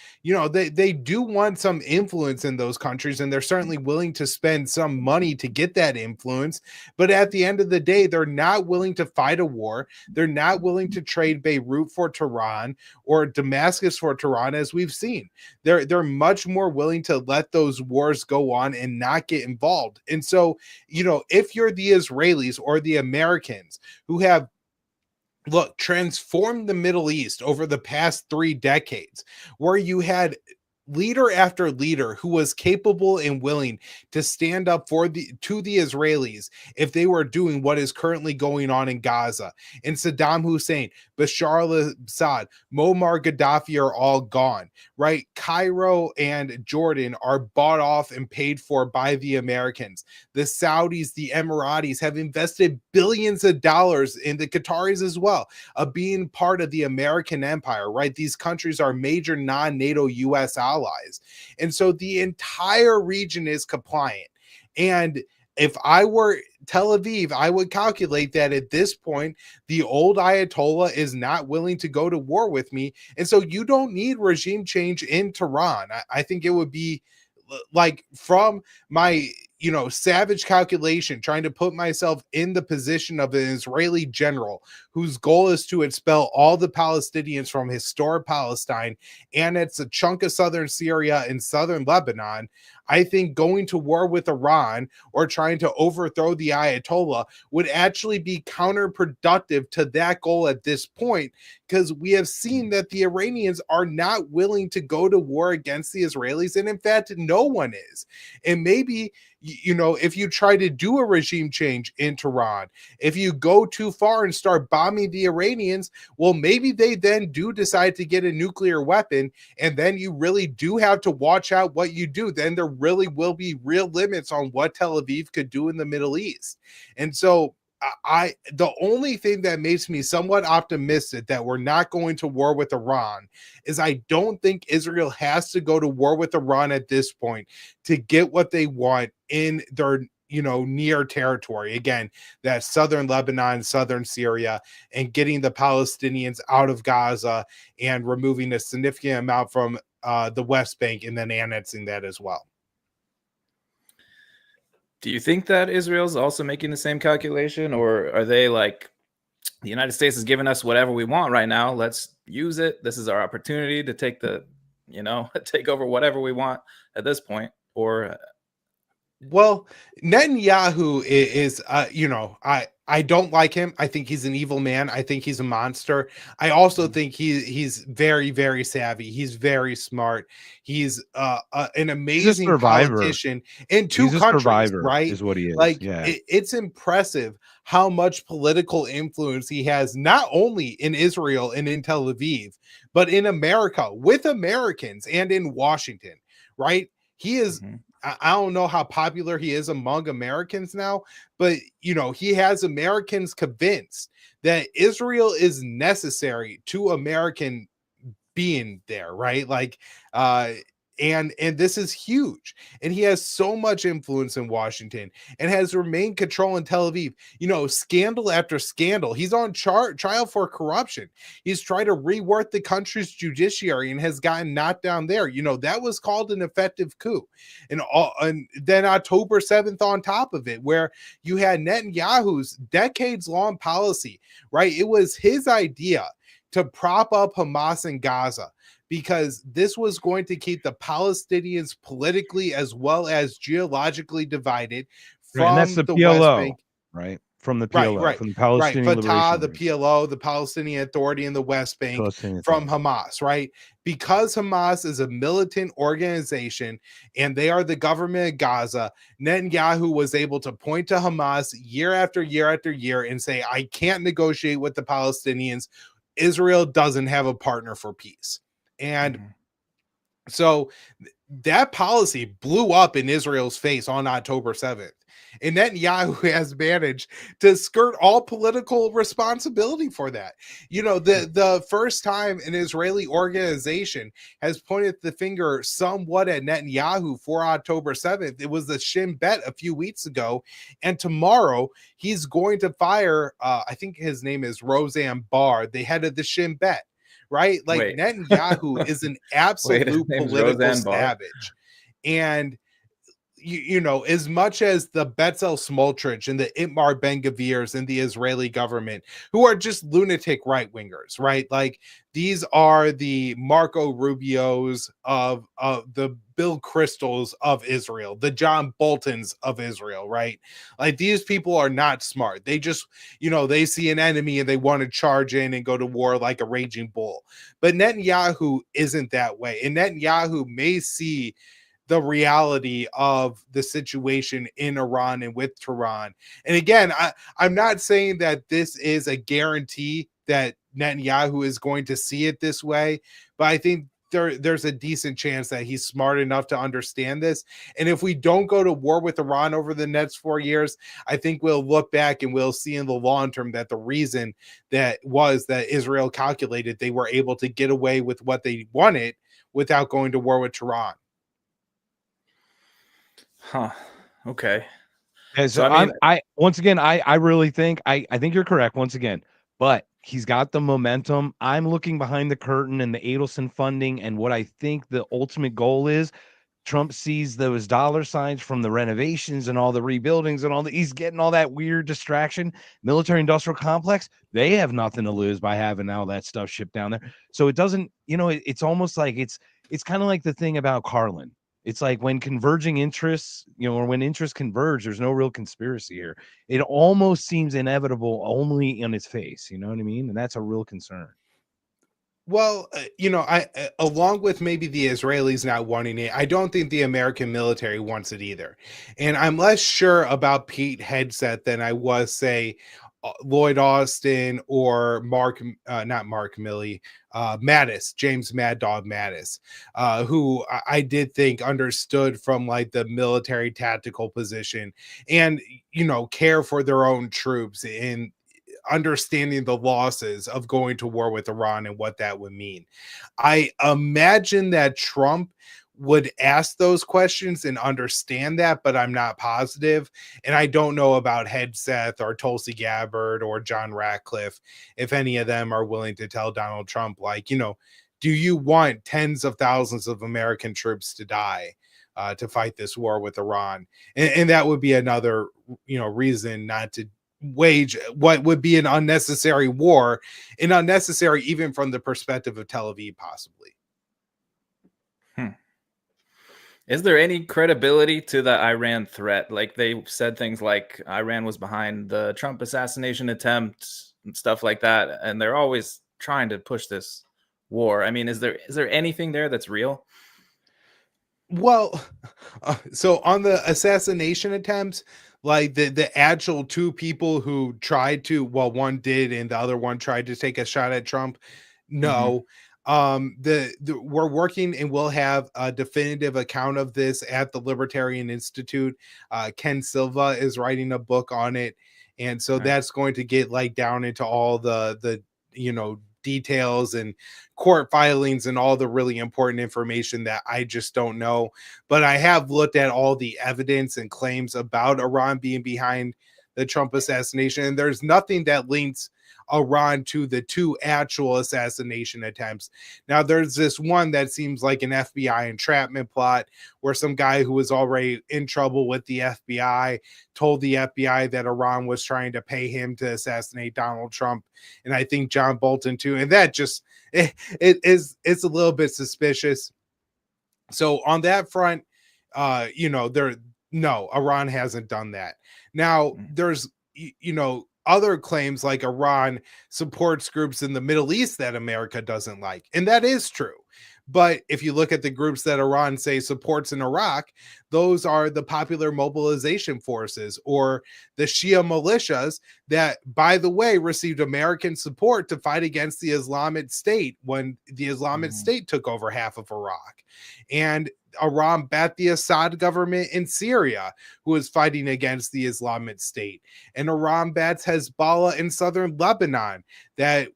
Speaker 3: They do want some influence in those countries, and they're certainly willing to spend some money to get that influence. But at the end of the day, they're not willing to fight a war. They're not willing to trade Beirut for Tehran or Damascus for Tehran, as we've seen. They're much more willing to let those wars go on and not get involved. And so, if you're the Israelis or the Americans who have transformed the Middle East over the past 3 decades, where you had leader after leader who was capable and willing to stand up to the Israelis if they were doing what is currently going on in Gaza. And Saddam Hussein, Bashar al-Assad, Muammar Gaddafi are all gone, right? Cairo and Jordan are bought off and paid for by the Americans. The Saudis, the Emiratis have invested billions of dollars in the Qataris as well, of being part of the American empire, right? These countries are major non-NATO U.S. allies. And so the entire region is compliant. And if I were Tel Aviv, I would calculate that at this point, the old Ayatollah is not willing to go to war with me. And so you don't need regime change in Tehran. I think it would be like, from my savage calculation, trying to put myself in the position of an Israeli general whose goal is to expel all the Palestinians from historic Palestine, and it's a chunk of southern Syria and southern Lebanon. I think going to war with Iran or trying to overthrow the Ayatollah would actually be counterproductive to that goal at this point, because we have seen that the Iranians are not willing to go to war against the Israelis. And in fact, no one is. And maybe, if you try to do a regime change in Tehran, if you go too far and start bombing the Iranians, well, maybe they then do decide to get a nuclear weapon, and then you really do have to watch out what you do. Then there really will be real limits on what Tel Aviv could do in the Middle East. And so the only thing that makes me somewhat optimistic that we're not going to war with Iran is I don't think Israel has to go to war with Iran at this point to get what they want in their near territory. Again, that southern Lebanon, southern Syria, and getting the Palestinians out of Gaza and removing a significant amount from the West Bank, and then annexing that as well.
Speaker 2: Do you think that Israel's also making the same calculation, or are they like, the United States is giving us whatever we want right now, let's use it, this is our opportunity to take take over whatever we want at this point? Or
Speaker 3: well, Netanyahu is I don't like him. I think he's an evil man. I think he's a monster. I also think he's very, very savvy. He's very smart. He's an amazing politician in two countries, right?
Speaker 1: Is what he is.
Speaker 3: Like, it's impressive how much political influence he has, not only in Israel and in Tel Aviv, but in America, with Americans, and in Washington, right? He is. I don't know how popular he is among Americans now, but he has Americans convinced that Israel is necessary to American being there, right? Like, and this is huge. And he has so much influence in Washington and has remained control in Tel Aviv. Scandal after scandal. He's on trial for corruption. He's tried to rework the country's judiciary and has gotten knocked down there. That was called an effective coup. And then October 7th on top of it, where you had Netanyahu's decades-long policy, right? It was his idea to prop up Hamas in Gaza, because this was going to keep the Palestinians politically as well as geologically divided from
Speaker 1: and that's the PLO,
Speaker 3: West Bank.
Speaker 1: Right? from the PLO, from the Palestinian
Speaker 3: Fatah,
Speaker 1: Liberation
Speaker 3: the
Speaker 1: Army.
Speaker 3: PLO, the Palestinian Authority in the West Bank,
Speaker 1: Palestinian
Speaker 3: from
Speaker 1: Authority.
Speaker 3: Hamas, right? Because Hamas is a militant organization and they are the government of Gaza, Netanyahu was able to point to Hamas year after year after year and say, I can't negotiate with the Palestinians. Israel doesn't have a partner for peace. And so that policy blew up in Israel's face on October 7th. And Netanyahu has managed to skirt all political responsibility for that. You know, the first time an Israeli organization has pointed the finger somewhat at Netanyahu for October 7th, it was the Shin Bet a few weeks ago. And tomorrow he's going to fire, I think his name is Roseanne Barr, the head of the Shin Bet. Right? Like
Speaker 2: Wait.
Speaker 3: Netanyahu is an absolute political savage. And you know, as much as the Bezalel Smotrich and the Itmar Ben-Gvirs and the Israeli government, who are just lunatic right-wingers, right? Like these are the Marco Rubios of the Bill Kristols of Israel, the John Boltons of Israel, right? Like these people are not smart. They just, you know, they see an enemy and they want to charge in and go to war like a raging bull. But Netanyahu isn't that way. And Netanyahu may see the reality of the situation in Iran and with Tehran. And again, I'm not saying that this is a guarantee that Netanyahu is going to see it this way, but I think there's a decent chance that he's smart enough to understand this. And if we don't go to war with Iran over the next 4 years, I think we'll look back and we'll see in the long term that the reason that was that Israel calculated they were able to get away with what they wanted without going to war with Tehran.
Speaker 2: Huh. Okay.
Speaker 1: Yeah, so I mean, I once again, I really think I think you're correct once again, but he's got the momentum. I'm looking behind the curtain and the Adelson funding, and what I think the ultimate goal is. Trump sees those dollar signs from the renovations and all the rebuildings and he's getting all that weird distraction. Military industrial complex, they have nothing to lose by having all that stuff shipped down there. So it doesn't, you know, it's almost like it's kind of like the thing about Carlin. It's like when converging interests, you know, or when interests converge, there's no real conspiracy here. It almost seems inevitable only in its face. You know what I mean? And that's a real concern.
Speaker 3: Well, you know, I along with maybe the Israelis not wanting it, I don't think the American military wants it either. And I'm less sure about Pete Hegseth than I was, say, Lloyd Austin or not Mark Milley, Mattis, James Mad Dog Mattis, who I did think understood from like the military tactical position and, you know, care for their own troops and understanding the losses of going to war with Iran and what that would mean. I imagine that Trump would ask those questions and understand that, but I'm not positive. And I don't know about Hegseth or Tulsi Gabbard or John Ratcliffe, if any of them are willing to tell Donald Trump, like, you know, do you want tens of thousands of American troops to die to fight this war with Iran? And that would be another, you know, reason not to wage what would be an unnecessary war, and unnecessary even from the perspective of Tel Aviv, possibly.
Speaker 2: Is there any credibility to the Iran threat? Like they said things like Iran was behind the Trump assassination attempt and stuff like that, and they're always trying to push this war. I mean, is there anything there that's real?
Speaker 3: Well, so on the assassination attempts, like the actual two people who tried to, well, one did and the other one tried to take a shot at Trump. No. We're working and we'll have a definitive account of this at the Libertarian Institute. Ken Silva is writing a book on it, and so that's going to get like down into all the you know, details and court filings and all the really important information that I just don't know. But I have looked at all the evidence and claims about Iran being behind the Trump assassination, and there's nothing that links Iran to the two actual assassination attempts. Now, there's this one that seems like an FBI entrapment plot where some guy who was already in trouble with the FBI told the FBI that Iran was trying to pay him to assassinate Donald Trump, and I think John Bolton too. And that just it's a little bit suspicious. So on that front, you know, no, Iran hasn't done that. Now, there's other claims like Iran supports groups in the Middle East that America doesn't like. And that is true. But if you look at the groups that Iran say supports in Iraq, those are the Popular Mobilization Forces or the Shia militias that, by the way, received American support to fight against the Islamic State when the Islamic State took over half of Iraq. And Iran backed the Assad government in Syria, who was fighting against the Islamic State. And Iran backs Hezbollah in southern Lebanon that,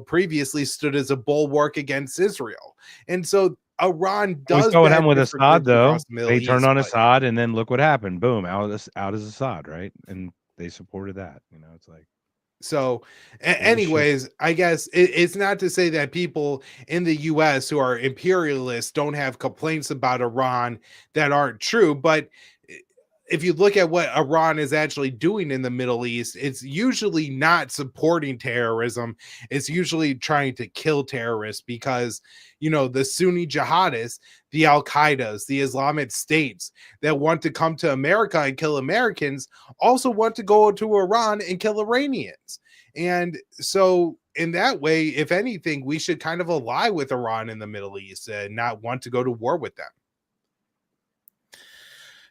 Speaker 3: previously stood as a bulwark against Israel. And so Iran
Speaker 1: We
Speaker 3: does
Speaker 1: saw what
Speaker 3: back
Speaker 1: happened with
Speaker 3: different
Speaker 1: Assad,
Speaker 3: groups across
Speaker 1: though.
Speaker 3: the Middle
Speaker 1: They
Speaker 3: East.
Speaker 1: turned on
Speaker 3: but-
Speaker 1: Assad, and then look what happened. Boom, out is Assad, right? And they supported that. It's like,
Speaker 3: So,
Speaker 1: shit.
Speaker 3: anyways, I guess it's not to say that people in the US who are imperialists don't have complaints about Iran that aren't true, but if you look at what Iran is actually doing in the Middle East, it's usually not supporting terrorism. It's usually trying to kill terrorists because, the Sunni jihadists, the Al-Qaedas, the Islamic states that want to come to America and kill Americans also want to go to Iran and kill Iranians. And so in that way, if anything, we should kind of ally with Iran in the Middle East and not want to go to war with them.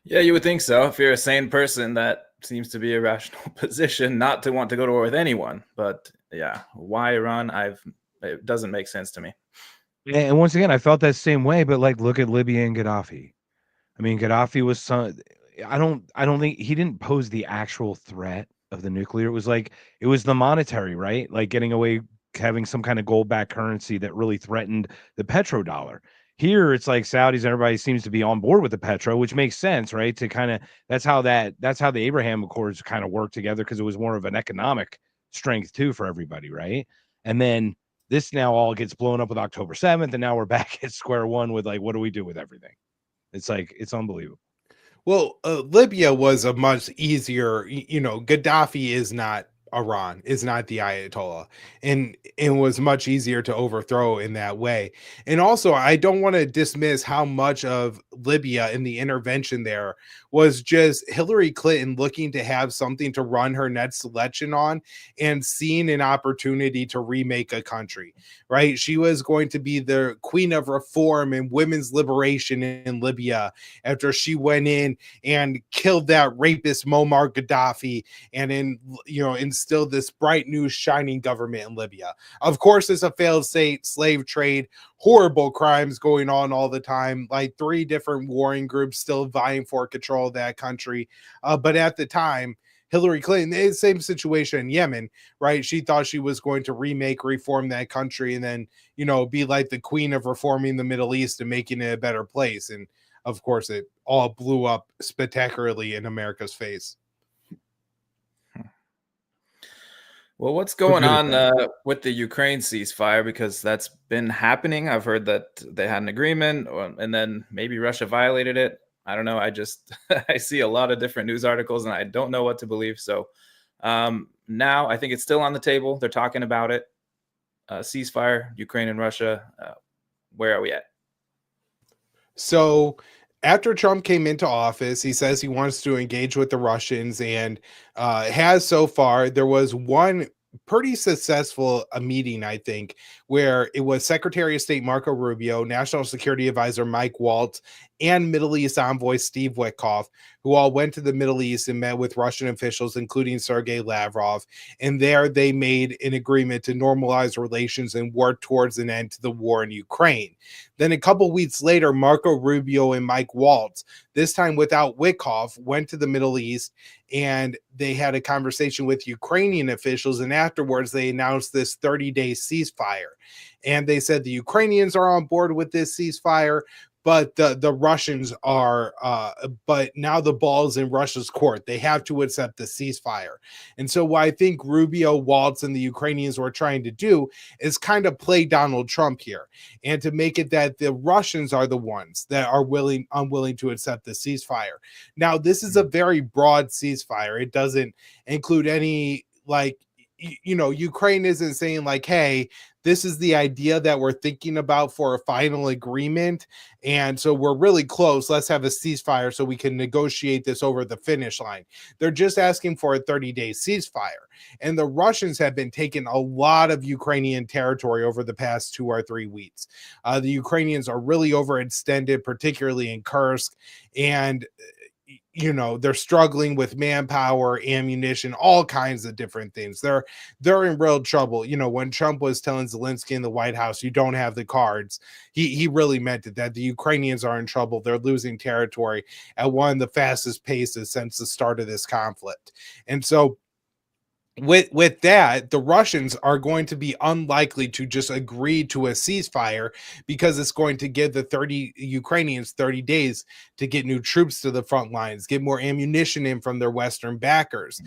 Speaker 2: Yeah, you would think so. If you're a sane person, that seems to be a rational position not to want to go to war with anyone. But yeah, why Iran? It doesn't make sense to me.
Speaker 1: And once again, I felt that same way. But like, look at Libya and Gaddafi. I mean, Gaddafi was I don't think he didn't pose the actual threat of the nuclear. It was the monetary, right? Like getting away, having some kind of gold-backed currency that really threatened the petrodollar. Here, it's like Saudis, everybody seems to be on board with the petro, which makes sense, right? To kind of that's how the Abraham Accords kind of worked together because it was more of an economic strength too for everybody, right? And then this now all gets blown up with October 7th, and now we're back at square one with like, what do we do with everything? It's like, it's unbelievable.
Speaker 3: Well, Libya was a much easier, Gaddafi is not Iran, is not the Ayatollah, and it was much easier to overthrow in that way. And also, I don't want to dismiss how much of Libya and the intervention there was just Hillary Clinton looking to have something to run her next election on and seeing an opportunity to remake a country, right? She was going to be the queen of reform and women's liberation in Libya after she went in and killed that rapist Muammar Gaddafi and instilled this bright new shining government in Libya. Of course, it's a failed state, slave trade, horrible crimes going on all the time, like 3 different warring groups still vying for control of that country. But at the time, Hillary Clinton, same situation in Yemen, right? She thought she was going to reform that country and then, be like the queen of reforming the Middle East and making it a better place. And of course, it all blew up spectacularly in America's face.
Speaker 2: Well, what's going on with the Ukraine ceasefire? Because that's been happening. I've heard that they had an agreement and then maybe Russia violated it. I don't know. I just I see a lot of different news articles and I don't know what to believe. So now I think it's still on the table. They're talking about it. Ceasefire, Ukraine and Russia. Where are we at?
Speaker 3: So after Trump came into office, he says he wants to engage with the Russians and has so far. There was one pretty successful meeting, I think, where it was Secretary of State Marco Rubio, National Security Advisor Mike Waltz, and Middle East envoy Steve Witkoff, who all went to the Middle East and met with Russian officials, including Sergei Lavrov. And there they made an agreement to normalize relations and work towards an end to the war in Ukraine. Then a couple weeks later, Marco Rubio and Mike Waltz, this time without Witkoff, went to the Middle East and they had a conversation with Ukrainian officials. And afterwards, they announced this 30-day ceasefire. And they said the Ukrainians are on board with this ceasefire, but the Russians are, but now the ball's in Russia's court. They have to accept the ceasefire. And so what I think Rubio, Waltz, and the Ukrainians were trying to do is kind of play Donald Trump here and to make it that the Russians are the ones that are unwilling to accept the ceasefire. Now, this is a very broad ceasefire. It doesn't include any, like, Ukraine isn't saying like, hey, this is the idea that we're thinking about for a final agreement. And so we're really close. Let's have a ceasefire so we can negotiate this over the finish line. They're just asking for a 30-day ceasefire. And the Russians have been taking a lot of Ukrainian territory over the past 2 or 3 weeks. The Ukrainians are really overextended, particularly in Kursk. And they're struggling with manpower, ammunition, all kinds of different things. They're in real trouble. When Trump was telling Zelensky in the White House, you don't have the cards, he really meant it, that the Ukrainians are in trouble. They're losing territory at one of the fastest paces since the start of this conflict. And so with that, the Russians are going to be unlikely to just agree to a ceasefire, because it's going to give the 30 Ukrainians 30 days to get new troops to the front lines, get more ammunition in from their Western backers,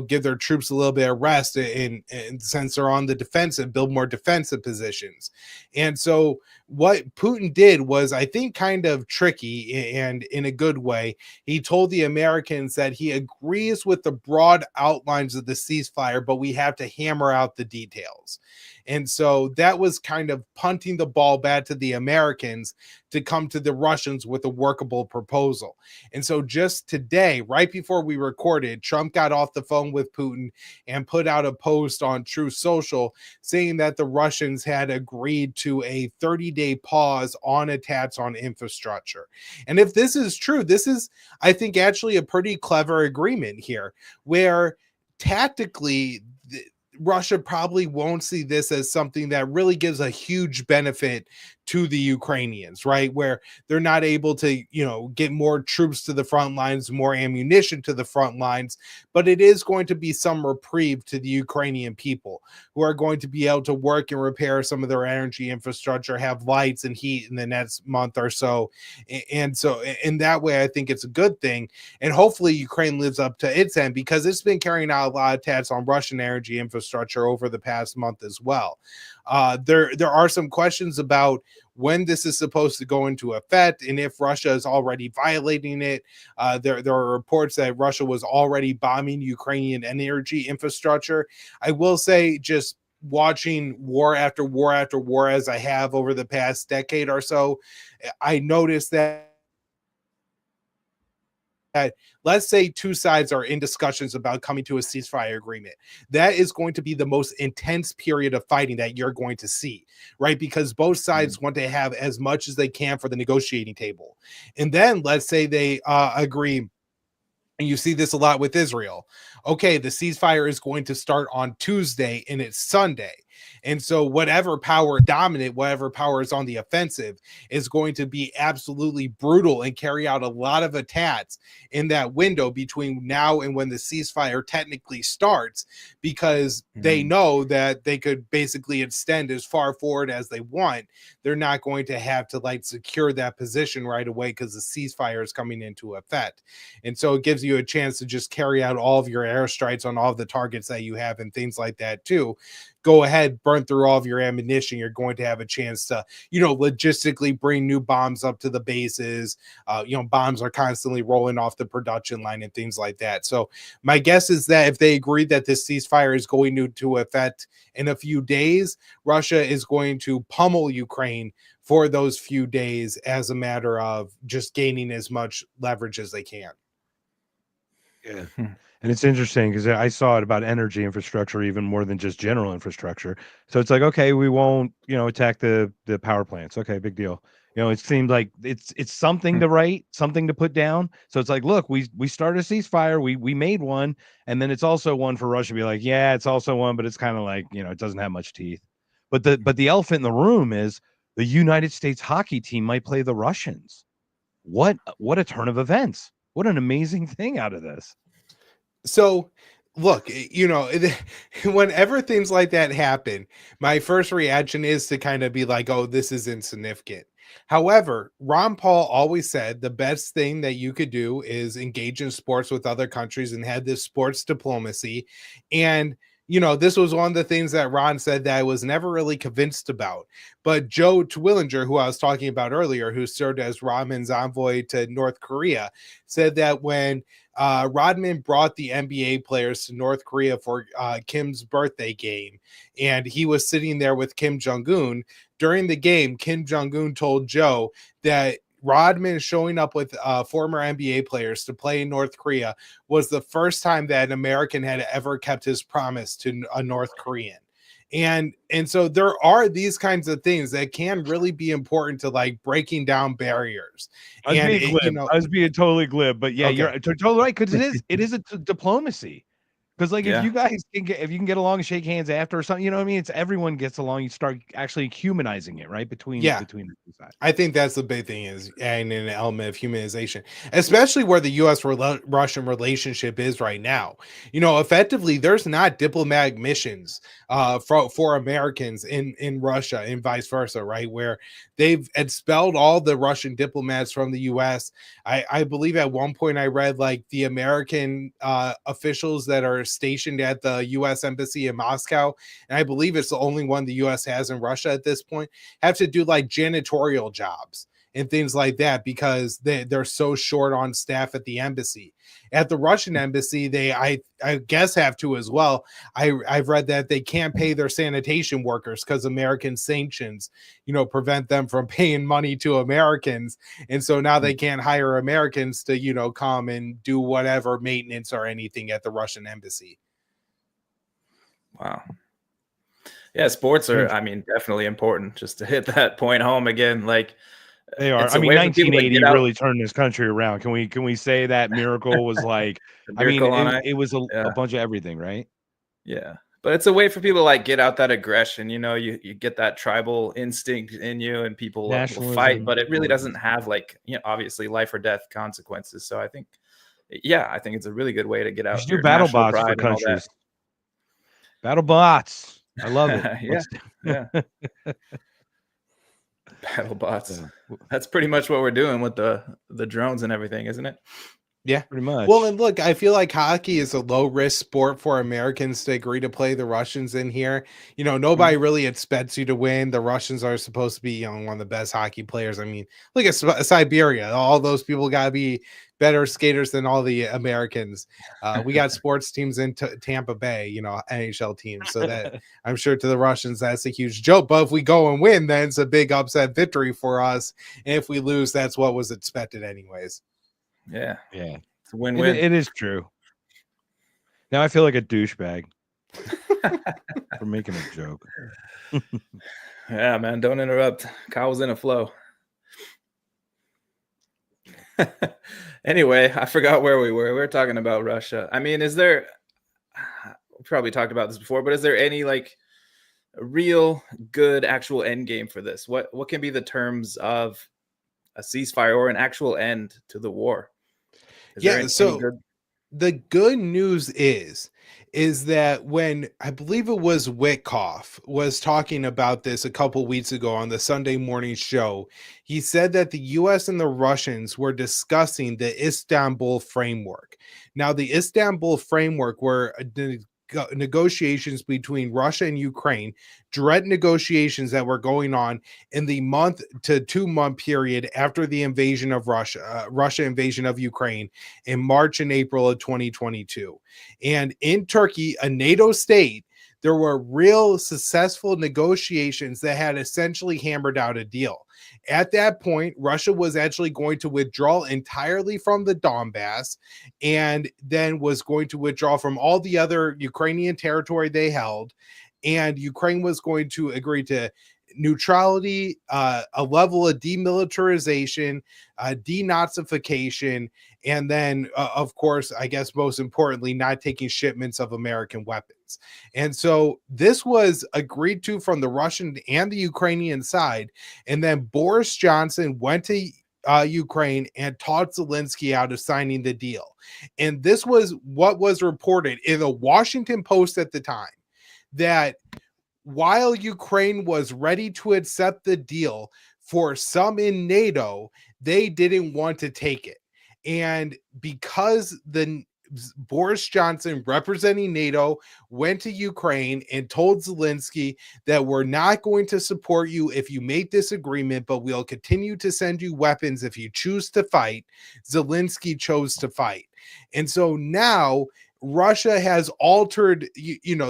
Speaker 3: give their troops a little bit of rest, and since they're on the defensive, build more defensive positions. And so what Putin did was, I think, kind of tricky, and in a good way. He told the Americans that he agrees with the broad outlines of the ceasefire, but we have to hammer out the details. And so that was kind of punting the ball back to the Americans to come to the Russians with a workable proposal. And so just today, right before we recorded, Trump got off the phone with Putin and put out a post on Truth Social saying that the Russians had agreed to a 30-day pause on attacks on infrastructure. And if this is true, this is, I think, actually a pretty clever agreement here, where tactically Russia probably won't see this as something that really gives a huge benefit to the Ukrainians, right? Where they're not able to, get more troops to the front lines, more ammunition to the front lines, but it is going to be some reprieve to the Ukrainian people, who are going to be able to work and repair some of their energy infrastructure, have lights and heat in the next month or so. And so in that way, I think it's a good thing. And hopefully Ukraine lives up to its end, because it's been carrying out a lot of attacks on Russian energy infrastructure over the past month as well. There are some questions about when this is supposed to go into effect, and if Russia is already violating it. There are reports that Russia was already bombing Ukrainian energy infrastructure. I will say, just watching war after war after war, as I have over the past decade or so, I noticed that let's say two sides are in discussions about coming to a ceasefire agreement. That is going to be the most intense period of fighting that you're going to see, right? Because both sides want to have as much as they can for the negotiating table. And then let's say they agree, and you see this a lot with Israel. Okay, the ceasefire is going to start on Tuesday and it's Sunday. And so whatever power is dominant, whatever power is on the offensive, is going to be absolutely brutal and carry out a lot of attacks in that window between now and when the ceasefire technically starts, because they know that they could basically extend as far forward as they want. They're not going to have to secure that position right away, because the ceasefire is coming into effect. And so it gives you a chance to just carry out all of your airstrikes on all of the targets that you have and things like that too. Go ahead, burn through all of your ammunition. You're going to have a chance to, logistically bring new bombs up to the bases. Bombs are constantly rolling off the production line and things like that. So my guess is that if they agree that this ceasefire is going to effect in a few days, Russia is going to pummel Ukraine for those few days as a matter of just gaining as much leverage as they can.
Speaker 1: Yeah. And it's interesting because I saw it about energy infrastructure even more than just general infrastructure. So it's like, okay, we won't, attack the power plants. Okay, big deal. It seemed like it's something to write, something to put down. So it's like, look, we started a ceasefire, we made one, and then it's also one for Russia to be like, yeah, it's also one, but it's kind of like, it doesn't have much teeth. But the elephant in the room is the United States hockey team might play the Russians. What a turn of events. What an amazing thing out of this.
Speaker 3: So look, whenever things like that happen, my first reaction is to kind of be like, oh, this is insignificant. However, Ron Paul always said the best thing that you could do is engage in sports with other countries and have this sports diplomacy. And this was one of the things that Ron said that I was never really convinced about. But Joe Twillinger, who I was talking about earlier, who served as Rodman's envoy to North Korea, said that when Rodman brought the NBA players to North Korea for Kim's birthday game, and he was sitting there with Kim Jong-un, during the game, Kim Jong-un told Joe that Rodman showing up with former NBA players to play in North Korea was the first time that an American had ever kept his promise to a North Korean. And so there are these kinds of things that can really be important to like breaking down barriers.
Speaker 1: I was being glib. I was being totally glib, but yeah, you're totally right, because it is a diplomacy. Because like if you guys can get along and shake hands after or something, you know what I mean? It's everyone gets along. You start actually humanizing it, right? Between the two sides.
Speaker 3: I think that's the big thing, is adding an element of humanization, especially where the U.S.-Russian relationship is right now. Effectively, there's not diplomatic missions for Americans in Russia and vice versa, right? Where they've expelled all the Russian diplomats from the U.S. I believe at one point I read like the American officials that are stationed at the U.S. Embassy in Moscow, and I believe it's the only one the U.S. has in Russia at this point, have to do like janitorial jobs and things like that because they're so short on staff at the embassy. At the Russian embassy, they I guess have to as well. I've read that they can't pay their sanitation workers because American sanctions, prevent them from paying money to Americans, and so now they can't hire Americans to come and do whatever maintenance or anything at the Russian embassy.
Speaker 2: Wow. Yeah, sports are, definitely important. Just to hit that point home again, like
Speaker 1: they are. 1980 really turned this country around. Can we say that miracle was like? It was a bunch of everything, right?
Speaker 2: Yeah, but it's a way for people to like get out that aggression. You get that tribal instinct in you, and people will fight. But it really doesn't have like obviously life or death consequences. So I think it's a really good way to get out.
Speaker 1: Do battle bots for countries. Battle bots. I love it.
Speaker 2: Yeah. Battle bots. That's pretty much what we're doing with the drones and everything, isn't it?
Speaker 3: Yeah,
Speaker 1: pretty much.
Speaker 3: Well, and look, I feel like hockey is a low risk sport for Americans to agree to play the Russians in here. Nobody really expects you to win. The Russians are supposed to be, one of the best hockey players. I mean, look at Siberia. All those people got to be better skaters than all the Americans. We got sports teams in Tampa Bay, NHL teams. So that I'm sure to the Russians, that's a huge joke. But if we go and win, then it's a big upset victory for us. And if we lose, that's what was expected anyways.
Speaker 2: Yeah.
Speaker 1: It's a win-win. It is true. Now I feel like a douchebag for making a joke.
Speaker 2: Yeah, man, don't interrupt. Kyle was in a flow. Anyway, I forgot where we were. We were talking about Russia. Is there, we probably talked about this before, but is there any like a real good actual end game for this? What can be the terms of a ceasefire or an actual end to the war?
Speaker 3: The good news is that when I believe it was Witkoff was talking about this a couple weeks ago on the Sunday morning show, he said that the U.S. and the Russians were discussing the Istanbul framework. Now, the Istanbul framework were negotiations between Russia and Ukraine, direct negotiations that were going on in the month to 2 month period after the invasion of Russia invasion of Ukraine in March and April of 2022. And in Turkey, a NATO state, there were real successful negotiations that had essentially hammered out a deal. At that point, Russia was actually going to withdraw entirely from the Donbass and then was going to withdraw from all the other Ukrainian territory they held. And Ukraine was going to agree to neutrality, a level of demilitarization, denazification, and then, of course, I guess most importantly, not taking shipments of American weapons. And so this was agreed to from the Russian and the Ukrainian side. And then Boris Johnson went to Ukraine and talked Zelensky out of signing the deal. And this was what was reported in the Washington Post at the time, that while Ukraine was ready to accept the deal, for some in NATO, they didn't want to take it. And because Boris Johnson, representing NATO, went to Ukraine and told Zelensky that we're not going to support you if you make this agreement, but we'll continue to send you weapons if you choose to fight. Zelensky chose to fight. And so now Russia has altered,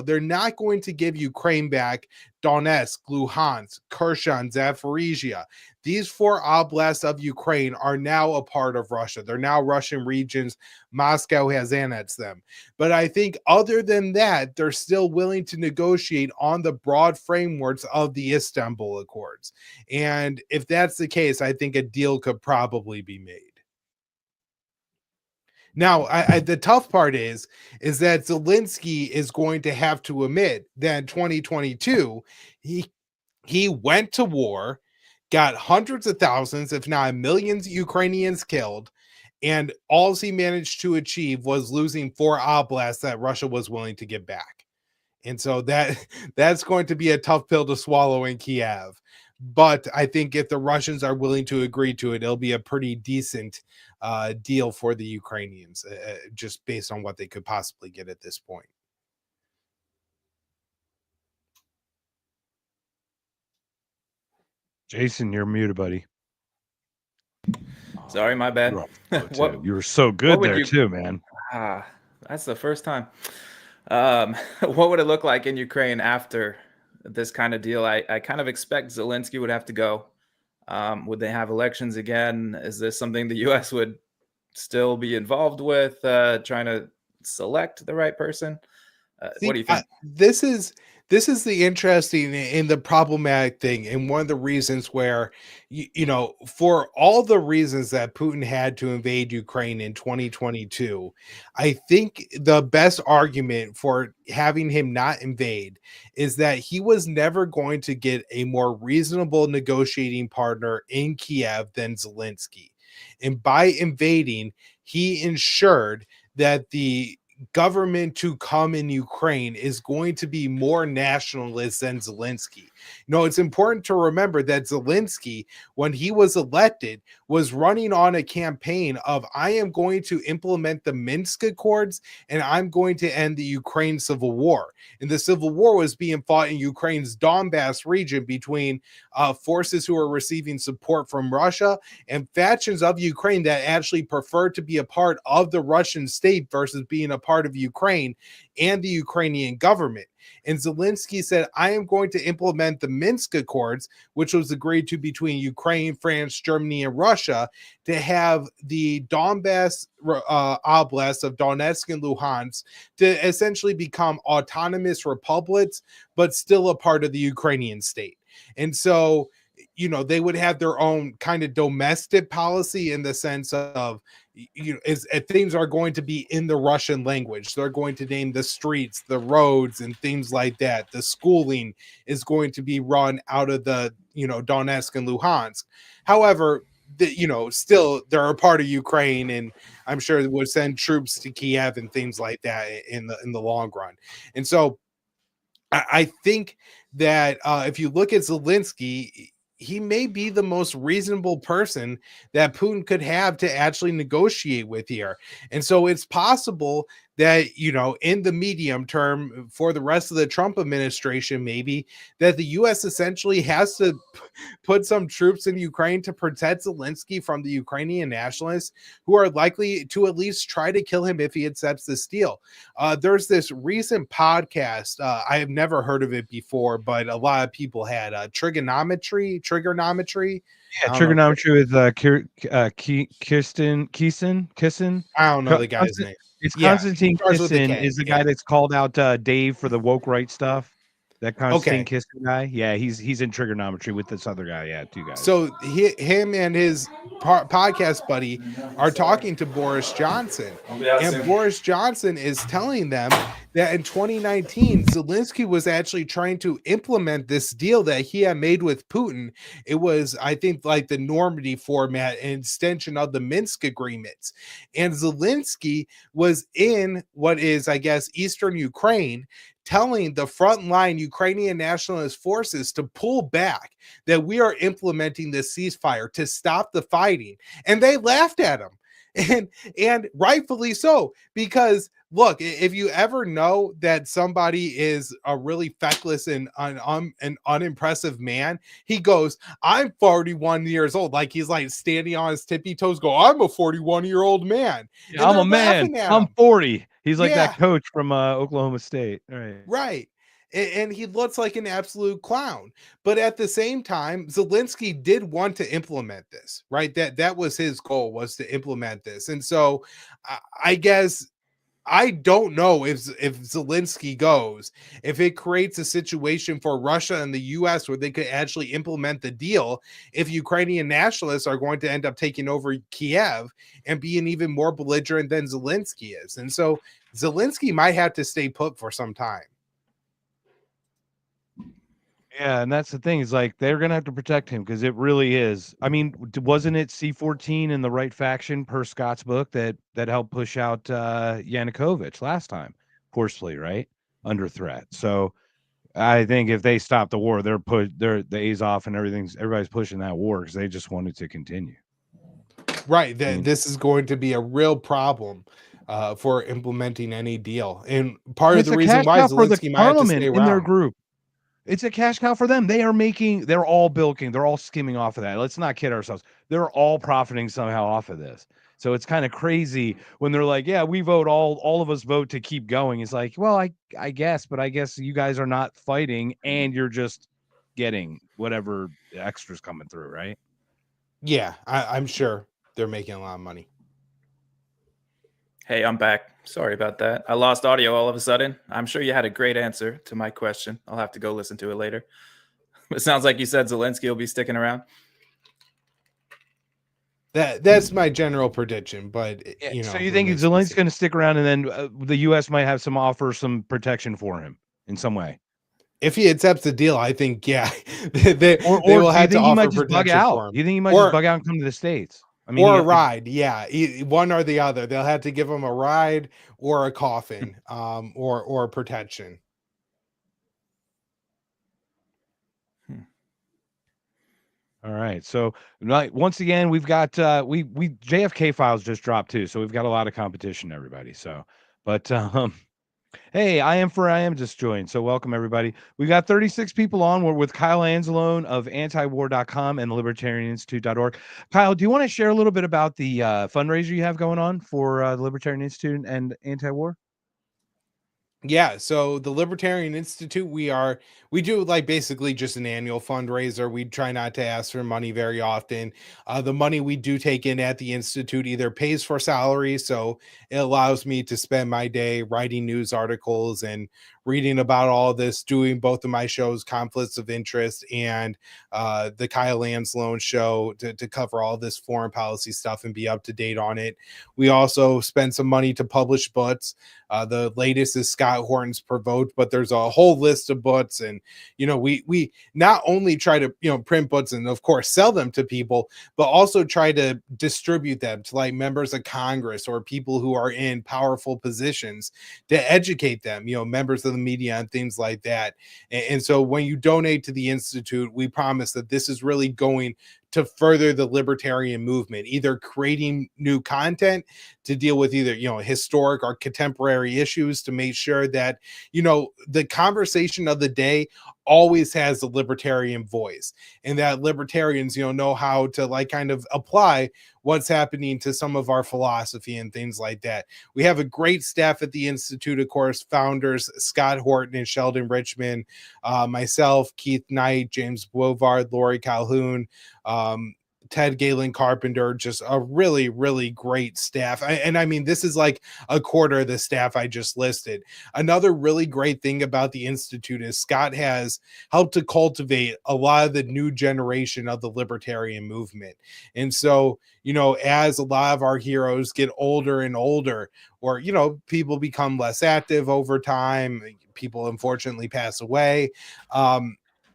Speaker 3: they're not going to give Ukraine back Donetsk, Luhansk, Kherson, Zaporizhia. These 4 oblasts of Ukraine are now a part of Russia. They're now Russian regions. Moscow has annexed them. But I think other than that, they're still willing to negotiate on the broad frameworks of the Istanbul Accords. And if that's the case, I think a deal could probably be made. Now, the tough part is that Zelensky is going to have to admit that in 2022, he went to war, got hundreds of thousands, if not millions, Ukrainians killed, and all he managed to achieve was losing 4 oblasts that Russia was willing to give back. And so that's going to be a tough pill to swallow in Kiev. But I think if the Russians are willing to agree to it, it'll be a pretty decent deal for the Ukrainians, just based on what they could possibly get at this point.
Speaker 1: Jason, you're muted, buddy.
Speaker 2: Sorry, my bad.
Speaker 1: You were so good there too, man.
Speaker 2: That's the first time. What would it look like in Ukraine after this kind of deal? I kind of expect Zelensky would have to go. Would they have elections again? Is this something the U.S. would still be involved with, trying to select the right person? What do you think?
Speaker 3: This is the interesting and the problematic thing, and one of the reasons where, for all the reasons that Putin had to invade Ukraine in 2022, I think the best argument for having him not invade is that he was never going to get a more reasonable negotiating partner in Kiev than Zelensky. And by invading, he ensured that the government to come in Ukraine is going to be more nationalist than Zelensky. It's important to remember that Zelensky, when he was elected, was running on a campaign of, I am going to implement the Minsk Accords and I'm going to end the Ukraine civil war. And the civil war was being fought in Ukraine's Donbass region between forces who are receiving support from Russia and factions of Ukraine that actually prefer to be a part of the Russian state versus being a part of Ukraine and the Ukrainian government. And Zelensky said, I am going to implement the Minsk Accords, which was agreed to between Ukraine, France, Germany, and Russia, to have the Donbass oblasts of Donetsk and Luhansk to essentially become autonomous republics, but still a part of the Ukrainian state. And so, they would have their own kind of domestic policy in the sense of, things are going to be in the Russian language. They're going to name the streets, the roads, and things like that. The schooling is going to be run out of the, Donetsk and Luhansk. However, still they're a part of Ukraine, and I'm sure it would send troops to Kiev and things like that in the long run. And so I think that if you look at Zelensky, he may be the most reasonable person that Putin could have to actually negotiate with here. And so it's possible that, in the medium term for the rest of the Trump administration, maybe that the U.S. essentially has to put some troops in Ukraine to protect Zelensky from the Ukrainian nationalists who are likely to at least try to kill him if he accepts this deal. There's this recent podcast. I have never heard of it before, but a lot of people had trigonometry.
Speaker 1: Yeah, trigonometry with Kisin.
Speaker 3: I don't know the guy's name.
Speaker 1: It's Konstantin Kisin is the guy that's called out Dave for the woke right stuff. That Konstantin Kisin guy. Yeah, he's in trigonometry with this other guy. Yeah, 2 guys.
Speaker 3: So him and his podcast buddy are talking to Boris Johnson. And Boris Johnson is telling them that in 2019, Zelensky was actually trying to implement this deal that he had made with Putin. It was, I think, like the Normandy format, an extension of the Minsk agreements. And Zelensky was in what is, I guess, Eastern Ukraine, telling the frontline Ukrainian nationalist forces to pull back, that we are implementing this ceasefire to stop the fighting. And they laughed at him. And rightfully so, because look, if you ever know that somebody is a really feckless and an unimpressive man, he goes, I'm 41 years old. Like he's like standing on his tippy toes, go, I'm a 41-year-old man.
Speaker 1: Yeah,
Speaker 3: And
Speaker 1: I'm
Speaker 3: they're
Speaker 1: a man.
Speaker 3: laughing at
Speaker 1: I'm
Speaker 3: him.
Speaker 1: 40. He's like
Speaker 3: Yeah.
Speaker 1: that coach from Oklahoma State. All right.
Speaker 3: Right. And he looks like an absolute clown. But at the same time, Zelensky did want to implement this, right? That was his goal, was to implement this. And so I guess I don't know if Zelensky goes, if it creates a situation for Russia and the US where they could actually implement the deal, if Ukrainian nationalists are going to end up taking over Kiev and being even more belligerent than Zelensky is. And so Zelensky might have to stay put for some time.
Speaker 1: Yeah, and that's the thing, is like they're gonna have to protect him, because it really is. I mean, wasn't it C-14 in the right faction per Scott's book that helped push out Yanukovych last time, forcefully, right? Under threat. So I think if they stop the war, they're the Azov and everybody's pushing that war because they just want it to continue.
Speaker 3: Right. That this is going to be a real problem for implementing any deal. And part of the reason why Zelensky might have to stay around.
Speaker 1: In their group. It's a cash cow for them. They're all bilking, they're all skimming off of that. Let's not kid ourselves. They're all profiting somehow off of this. So it's kind of crazy when they're like, yeah, we vote, all of us vote to keep going. It's like, well, I guess, but I guess you guys are not fighting and you're just getting whatever extras coming through, right?
Speaker 3: Yeah, I'm sure they're making a lot of money.
Speaker 2: Hey, I'm back. Sorry about that. I lost audio all of a sudden. I'm sure you had a great answer to my question. I'll have to go listen to it later. It sounds like you said Zelensky will be sticking around.
Speaker 3: That's my general prediction, but
Speaker 1: so you think Zelensky's going to stick around, and then the U.S. might have some protection for him in some way?
Speaker 3: If he accepts the deal, I think, yeah, they will have to offer protection for him.
Speaker 1: You think he might just bug out and come to the States?
Speaker 3: I mean, or a ride, yeah, one or the other. They'll have to give him a ride or a coffin, or protection.
Speaker 1: All right. So once again, we've got we JFK files just dropped too, so we've got a lot of competition, everybody. So, but hey, I am just joined. So welcome everybody. We got 36 people on. We're with Kyle Anzalone of antiwar.com and libertarianinstitute.org. Kyle, do you want to share a little bit about the fundraiser you have going on for the Libertarian Institute and Anti-War?
Speaker 3: Yeah, so the Libertarian Institute, we do like basically just an annual fundraiser. We try not to ask for money very often. The money we do take in at the Institute either pays for salaries, so it allows me to spend my day writing news articles and reading about all this, doing both of my shows, Conflicts of Interest and the Kyle Anzalone show, to cover all this foreign policy stuff and be up to date on it. We also spend some money to publish books. The latest is Scott Horton's Provoked, but there's a whole list of books. And, we not only try to, print books and of course sell them to people, but also try to distribute them to like members of Congress or people who are in powerful positions to educate them, members of the media and things like that. And so when you donate to the Institute, we promise that this is really going to further the libertarian movement, either creating new content to deal with either, historic or contemporary issues, to make sure that, the conversation of the day always has the libertarian voice, and that libertarians, know how to like kind of apply what's happening to some of our philosophy and things like that. We have a great staff at the Institute, of course, founders Scott Horton and Sheldon Richmond, myself, Keith Knight, James Bovard, Lori Calhoun, Ted Galen Carpenter, just a really, really great staff. And I mean, this is like a quarter of the staff I just listed. Another really great thing about the Institute is Scott has helped to cultivate a lot of the new generation of the libertarian movement. And so, as a lot of our heroes get older and older, or, people become less active over time, people unfortunately pass away,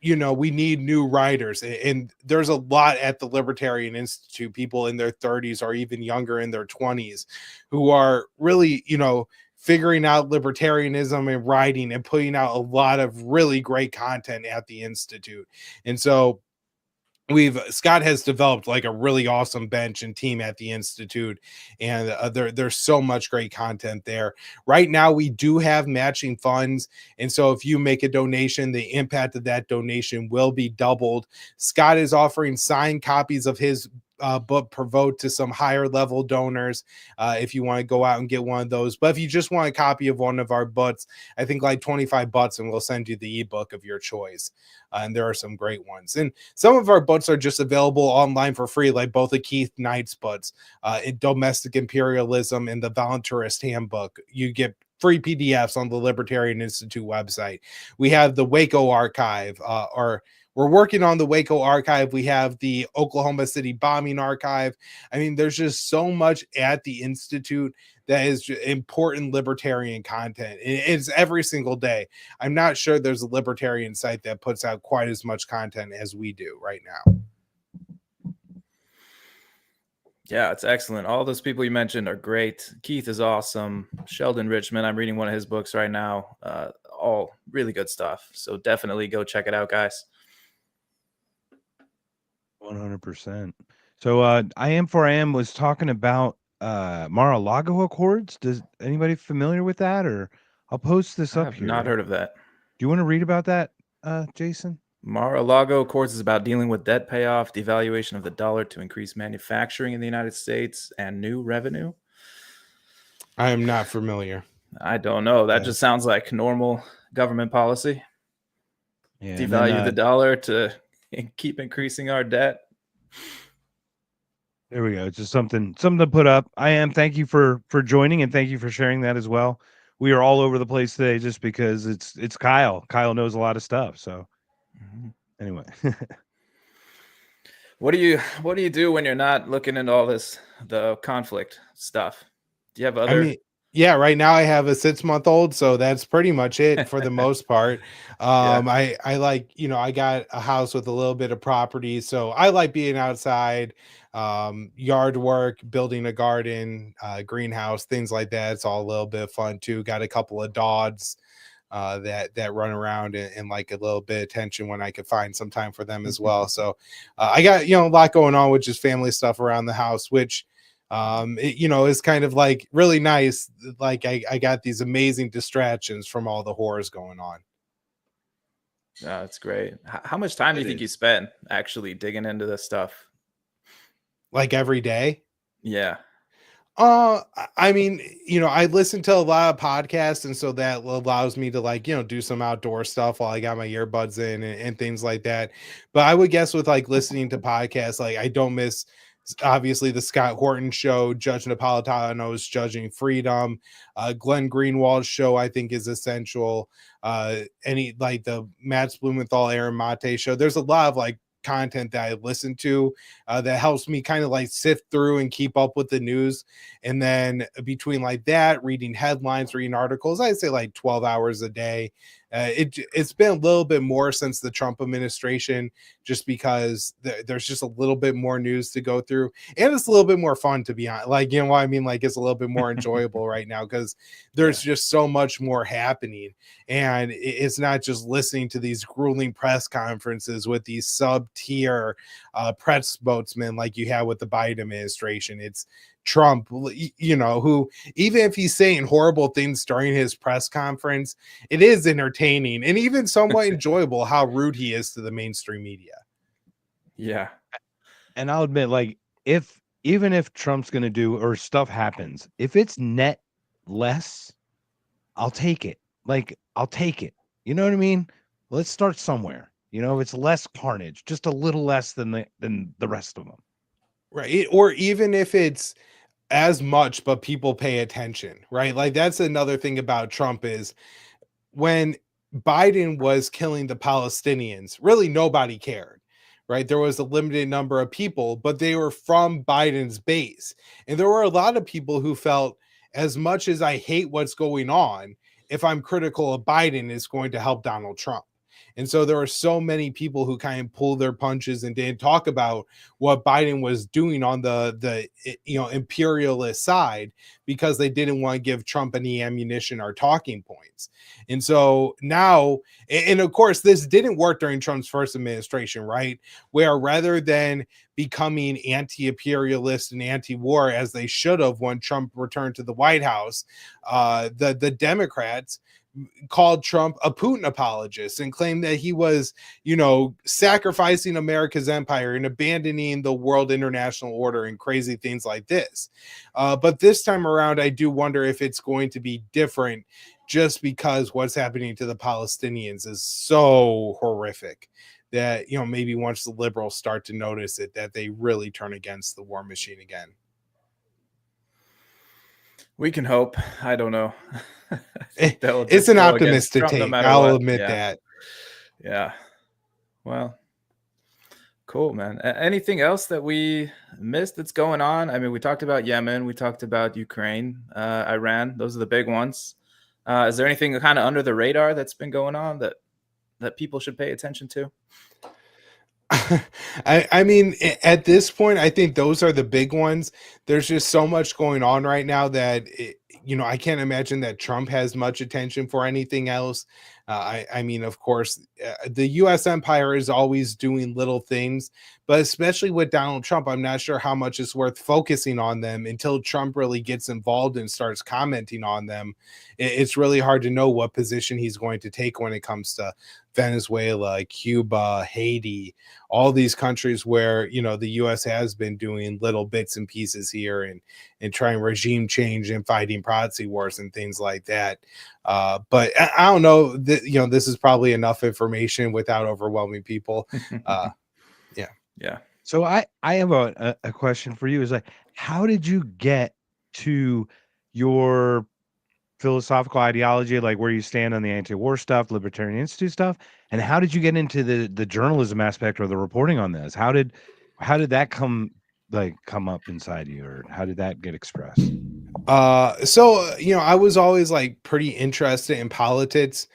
Speaker 3: we need new writers, and there's a lot at the Libertarian Institute, people in their 30s or even younger in their 20s who are really, figuring out libertarianism and writing and putting out a lot of really great content at the Institute. And so Scott has developed like a really awesome bench and team at the Institute, and there's so much great content there. Right now, we do have matching funds, and so if you make a donation, the impact of that donation will be doubled. Scott is offering signed copies of his book per vote to some higher level donors if you want to go out and get one of those. But if you just want a copy of one of our books, I think like $25, and we'll send you the ebook of your choice. And there are some great ones, and some of our books are just available online for free, like both of Keith Knight's books, in Domestic Imperialism and the Voluntarist Handbook. You get free PDFs on the Libertarian Institute website. We have the Waco Archive, or we're working on the Waco Archive. We have the Oklahoma City Bombing Archive. I mean, there's just so much at the Institute that is important libertarian content. It's every single day. I'm not sure there's a libertarian site that puts out quite as much content as we do right now.
Speaker 2: Yeah, it's excellent. All those people you mentioned are great. Keith is awesome. Sheldon Richman, I'm reading one of his books right now. All really good stuff. So definitely go check it out, guys.
Speaker 1: 100%. So I Am for I Am was talking about Mar-a-Lago Accords. Does anybody familiar with that? Or I'll post this
Speaker 2: I
Speaker 1: up
Speaker 2: have
Speaker 1: here.
Speaker 2: not heard of that.
Speaker 1: Do you want to read about that, Jason?
Speaker 2: Mar-a-Lago Accords is about dealing with debt payoff, devaluation of the dollar to increase manufacturing in the United States, and new revenue.
Speaker 3: I am not familiar.
Speaker 2: I don't know. That just sounds like normal government policy.
Speaker 1: Yeah,
Speaker 2: Devalue the dollar to keep increasing our debt.
Speaker 1: There we go. It's just something to put up. I Am, thank you for joining, and thank you for sharing that as well. We are all over the place today just because it's Kyle. Kyle knows a lot of stuff. So anyway.
Speaker 2: What do you do when you're not looking into all the conflict stuff? Do you have other
Speaker 3: yeah, right now I have a 6-month-old, so that's pretty much it for the most part. I like, I got a house with a little bit of property, so I like being outside, yard work, building a garden, greenhouse, things like that. It's all a little bit of fun too. Got a couple of dogs that run around and like a little bit of attention when I could find some time for them as well. So I got, a lot going on with just family stuff around the house, which is kind of like really nice. Like I got these amazing distractions from all the horrors going on.
Speaker 2: Yeah, that's great. How much time do you think you spend actually digging into this stuff?
Speaker 3: Like every day?
Speaker 2: Yeah.
Speaker 3: I mean, I listen to a lot of podcasts, and so that allows me to like, do some outdoor stuff while I got my earbuds in and things like that. But I would guess with like listening to podcasts, like I don't miss obviously the Scott Horton show, Judge Napolitano's Judging Freedom, Glenn Greenwald's show I think is essential. Any like the Matt Blumenthal, Aaron Mate show. There's a lot of like content that I listen to that helps me kind of like sift through and keep up with the news. And then between like that, reading headlines, reading articles, I'd say like 12 hours a day. It's been a little bit more since the Trump administration, just because there's just a little bit more news to go through, and it's a little bit more fun, to be honest. Like, what I mean? Like, it's a little bit more enjoyable right now because there's just so much more happening, and it's not just listening to these grueling press conferences with these sub-tier press spokesmen like you had with the Biden administration. It's Trump, who even if he's saying horrible things during his press conference, it is entertaining and even somewhat enjoyable how rude he is to the mainstream media.
Speaker 2: Yeah.
Speaker 1: And I'll admit, like, even if Trump's going to do or stuff happens, if it's net less, I'll take it. Like, I'll take it. You know what I mean? Let's start somewhere. It's less carnage, just a little less than the rest of them.
Speaker 3: Right. Or even if it's as much, but people pay attention, right? Like that's another thing about Trump is when Biden was killing the Palestinians, really nobody cared, right? There was a limited number of people, but they were from Biden's base. And there were a lot of people who felt, as much as I hate what's going on, if I'm critical of Biden, it's going to help Donald Trump. And so there were so many people who kind of pulled their punches and didn't talk about what Biden was doing on the imperialist side, because they didn't want to give Trump any ammunition or talking points. And so now, and of course, this didn't work during Trump's first administration, right? Where rather than becoming anti-imperialist and anti-war as they should have when Trump returned to the White House, the Democrats called Trump a Putin apologist and claimed that he was, sacrificing America's empire and abandoning the world international order and crazy things like this. But this time around, I do wonder if it's going to be different, just because what's happening to the Palestinians is so horrific that, maybe once the liberals start to notice it, that they really turn against the war machine again.
Speaker 2: We can hope. I don't know.
Speaker 3: It's an optimistic take. I'll admit that.
Speaker 2: Yeah. Well, cool, man. Anything else that we missed that's going on? I mean, we talked about Yemen. We talked about Ukraine, Iran. Those are the big ones. Is there anything kind of under the radar that's been going on that people should pay attention to?
Speaker 3: I mean, at this point, I think those are the big ones. There's just so much going on right now that, I can't imagine that Trump has much attention for anything else. I mean, of course, the U.S. empire is always doing little things, but especially with Donald Trump, I'm not sure how much is worth focusing on them until Trump really gets involved and starts commenting on them. It's really hard to know what position he's going to take when it comes to Venezuela, Cuba, Haiti, all these countries where, the U.S. has been doing little bits and pieces here and trying regime change and fighting proxy wars and things like that. But I don't know that, this is probably enough information without overwhelming people.
Speaker 2: Yeah.
Speaker 1: So I have a question for you. Is like, how did you get to your philosophical ideology, like where you stand on the anti-war stuff, Libertarian Institute stuff, and how did you get into the journalism aspect or the reporting on this? How did that come up inside you, or how did that get expressed?
Speaker 3: So I was always like pretty interested in politics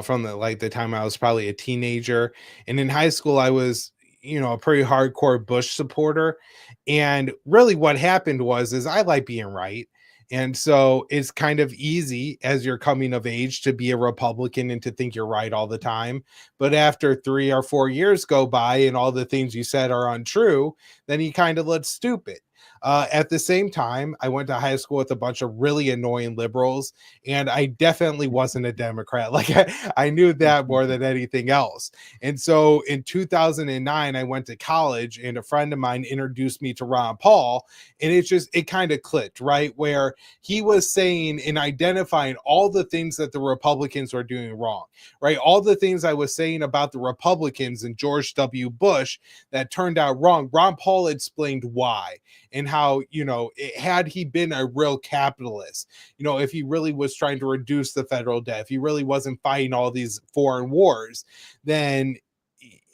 Speaker 3: from the time I was probably a teenager, and in high school I was a pretty hardcore Bush supporter. And really what happened is I like being right. And so it's kind of easy as you're coming of age to be a Republican and to think you're right all the time. But after 3 or 4 years go by and all the things you said are untrue, then you kind of look stupid. At the same time, I went to high school with a bunch of really annoying liberals, and I definitely wasn't a Democrat. Like I knew that more than anything else. And so in 2009, I went to college, and a friend of mine introduced me to Ron Paul, and it kind of clicked, right? Where he was saying and identifying all the things that the Republicans were doing wrong, right? All the things I was saying about the Republicans and George W. Bush that turned out wrong. Ron Paul explained why. And how, had he been a real capitalist, if he really was trying to reduce the federal debt, if he really wasn't fighting all these foreign wars, then,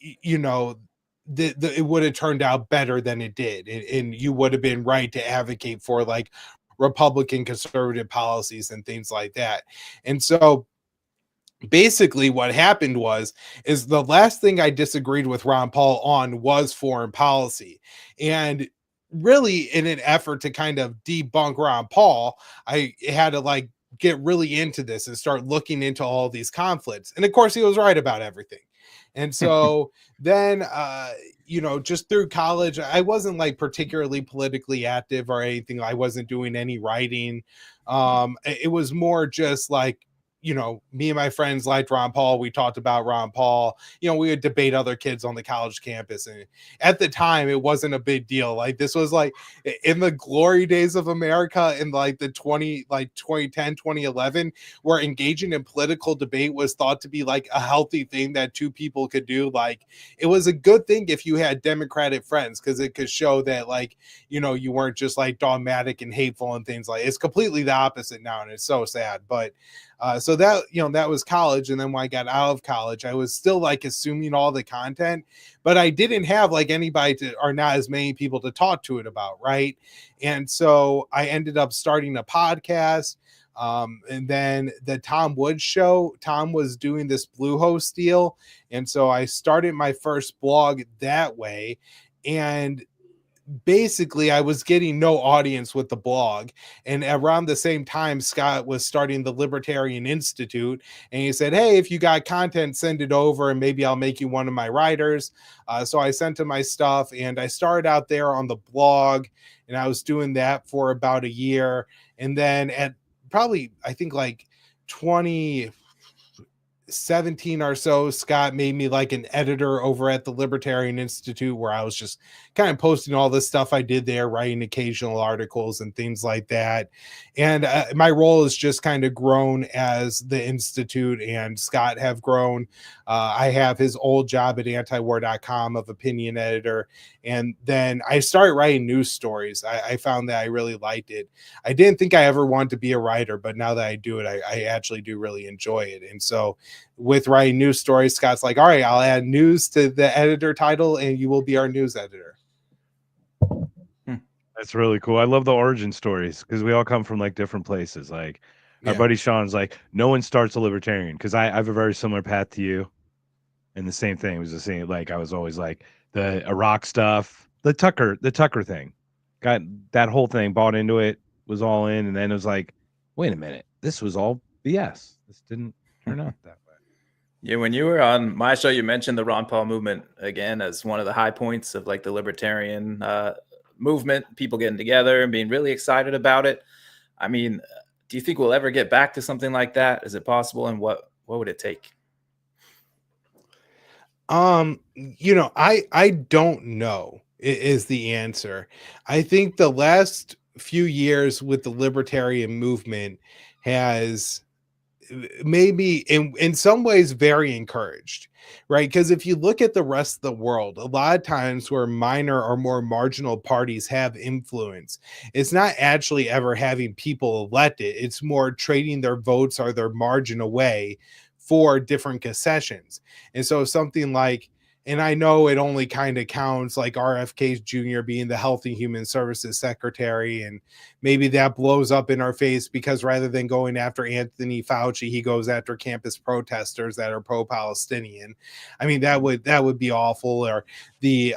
Speaker 3: it would have turned out better than it did. And you would have been right to advocate for like Republican conservative policies and things like that. And so basically what happened is the last thing I disagreed with Ron Paul on was foreign policy. And really in an effort to kind of debunk Ron Paul, I had to get really into this and start looking into all these conflicts. And of course he was right about everything. And so then, just through college, I wasn't particularly politically active or anything. I wasn't doing any writing. It was more just me and my friends liked Ron Paul. We talked about Ron Paul. We would debate other kids on the college campus. And at the time, it wasn't a big deal. This was in the glory days of America in the 2010, 2011, where engaging in political debate was thought to be a healthy thing that two people could do. It was a good thing if you had Democratic friends, because it could show that you weren't just dogmatic and hateful and things it's completely the opposite now. And it's so sad. But so that, that was college. And then when I got out of college, I was still assuming all the content, but I didn't have anybody or not as many people to talk to it about. Right. And so I ended up starting a podcast. And then the Tom Woods show, Tom was doing this Bluehost deal. And so I started my first blog that way. And basically I was getting no audience with the blog. And around the same time, Scott was starting the Libertarian Institute, and he said, hey, if you got content, send it over and maybe I'll make you one of my writers. So I sent him my stuff, and I started out there on the blog, and I was doing that for about a year. And then at probably, I think like 2017 or so, Scott made me like an editor over at the Libertarian Institute, where I was just kind of posting all this stuff I did there, writing occasional articles and things like that. And my role has just kind of grown as the Institute and Scott have grown. I have his old job at antiwar.com of opinion editor. And then I started writing news stories. I found that I really liked it. I didn't think I ever wanted to be a writer, but now that I do it, I actually do really enjoy it. And so with writing news stories, Scott's like, all right, I'll add news to the editor title and you will be our news editor.
Speaker 1: That's really cool. I love the origin stories because we all come from like different places. Like our buddy Sean's like, no one starts a libertarian, because I have a very similar path to you. And the same thing was the same. Like I was always like the Iraq stuff, the Tucker thing, got that whole thing, bought into it, was all in. And then it was like, wait a minute, this was all BS. This didn't turn out that way.
Speaker 2: Yeah, when you were on my show, you mentioned the Ron Paul movement again as one of the high points of like the libertarian movement, people getting together and being really excited about it. I mean, do you think we'll ever get back to something like that? Is it possible? And what would it take?
Speaker 3: I don't know is the answer. I think the last few years with the libertarian movement has maybe in some ways very encouraged, right? Because if you look at the rest of the world, a lot of times where minor or more marginal parties have influence, it's not actually ever having people elected. It's more trading their votes or their margin away for different concessions. And so something like, and I know it only kind of counts like RFK Jr. being the Health and Human Services Secretary, and maybe that blows up in our face because rather than going after Anthony Fauci, he goes after campus protesters that are pro-Palestinian. I mean, that would be awful. Or the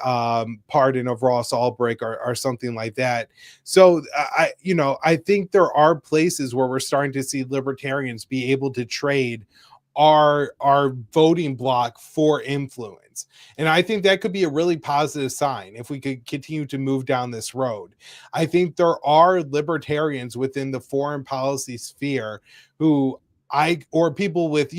Speaker 3: pardon of Ross Ulbricht or something like that. So I think there are places where we're starting to see libertarians be able to trade our voting block for influence. And I think that could be a really positive sign if we could continue to move down this road. I think there are libertarians within the foreign policy sphere who or people with,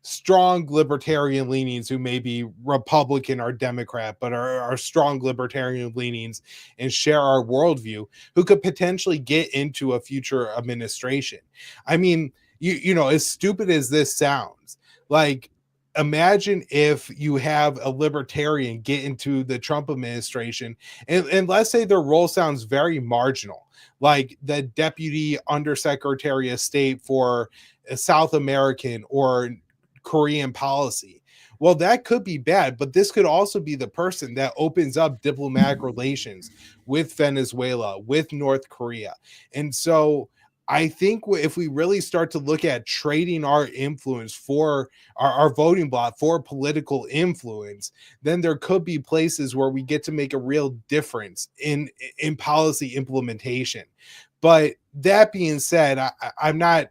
Speaker 3: strong libertarian leanings who may be Republican or Democrat, but are strong libertarian leanings and share our worldview, who could potentially get into a future administration. I mean, as stupid as this sounds, like imagine if you have a libertarian get into the Trump administration and let's say their role sounds very marginal, like the deputy undersecretary of state for South American or Korean policy. Well, that could be bad, but this could also be the person that opens up diplomatic relations with Venezuela, with North Korea. And so I think if we really start to look at trading our influence for our voting block for political influence, then there could be places where we get to make a real difference in policy implementation. But that being said, I'm not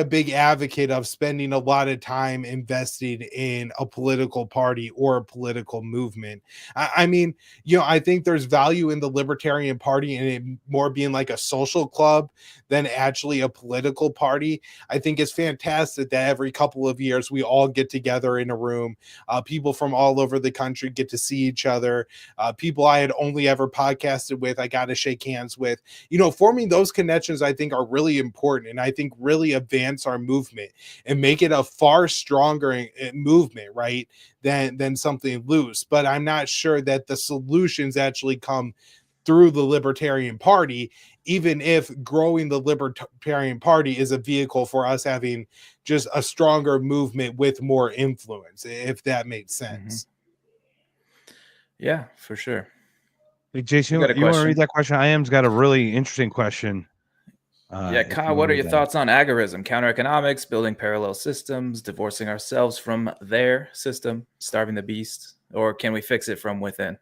Speaker 3: a big advocate of spending a lot of time invested in a political party or a political movement. I mean, I think there's value in the Libertarian Party and it more being like a social club than actually a political party. I think it's fantastic that every couple of years we all get together in a room. People from all over the country get to see each other. People I had only ever podcasted with, I got to shake hands with. Forming those connections, I think, are really important, and I think really advance our movement and make it a far stronger movement, right, than something loose. But I'm not sure that the solutions actually come through the Libertarian Party, even if growing the Libertarian Party is a vehicle for us having just a stronger movement with more influence, if that makes sense.
Speaker 2: Yeah, for sure.
Speaker 1: Hey, Jason, you want to read that question? I am's got a really interesting question.
Speaker 2: Yeah, Kyle, what are your thoughts on agorism, counter economics, building parallel systems, divorcing ourselves from their system, starving the beast, or can we fix it from within?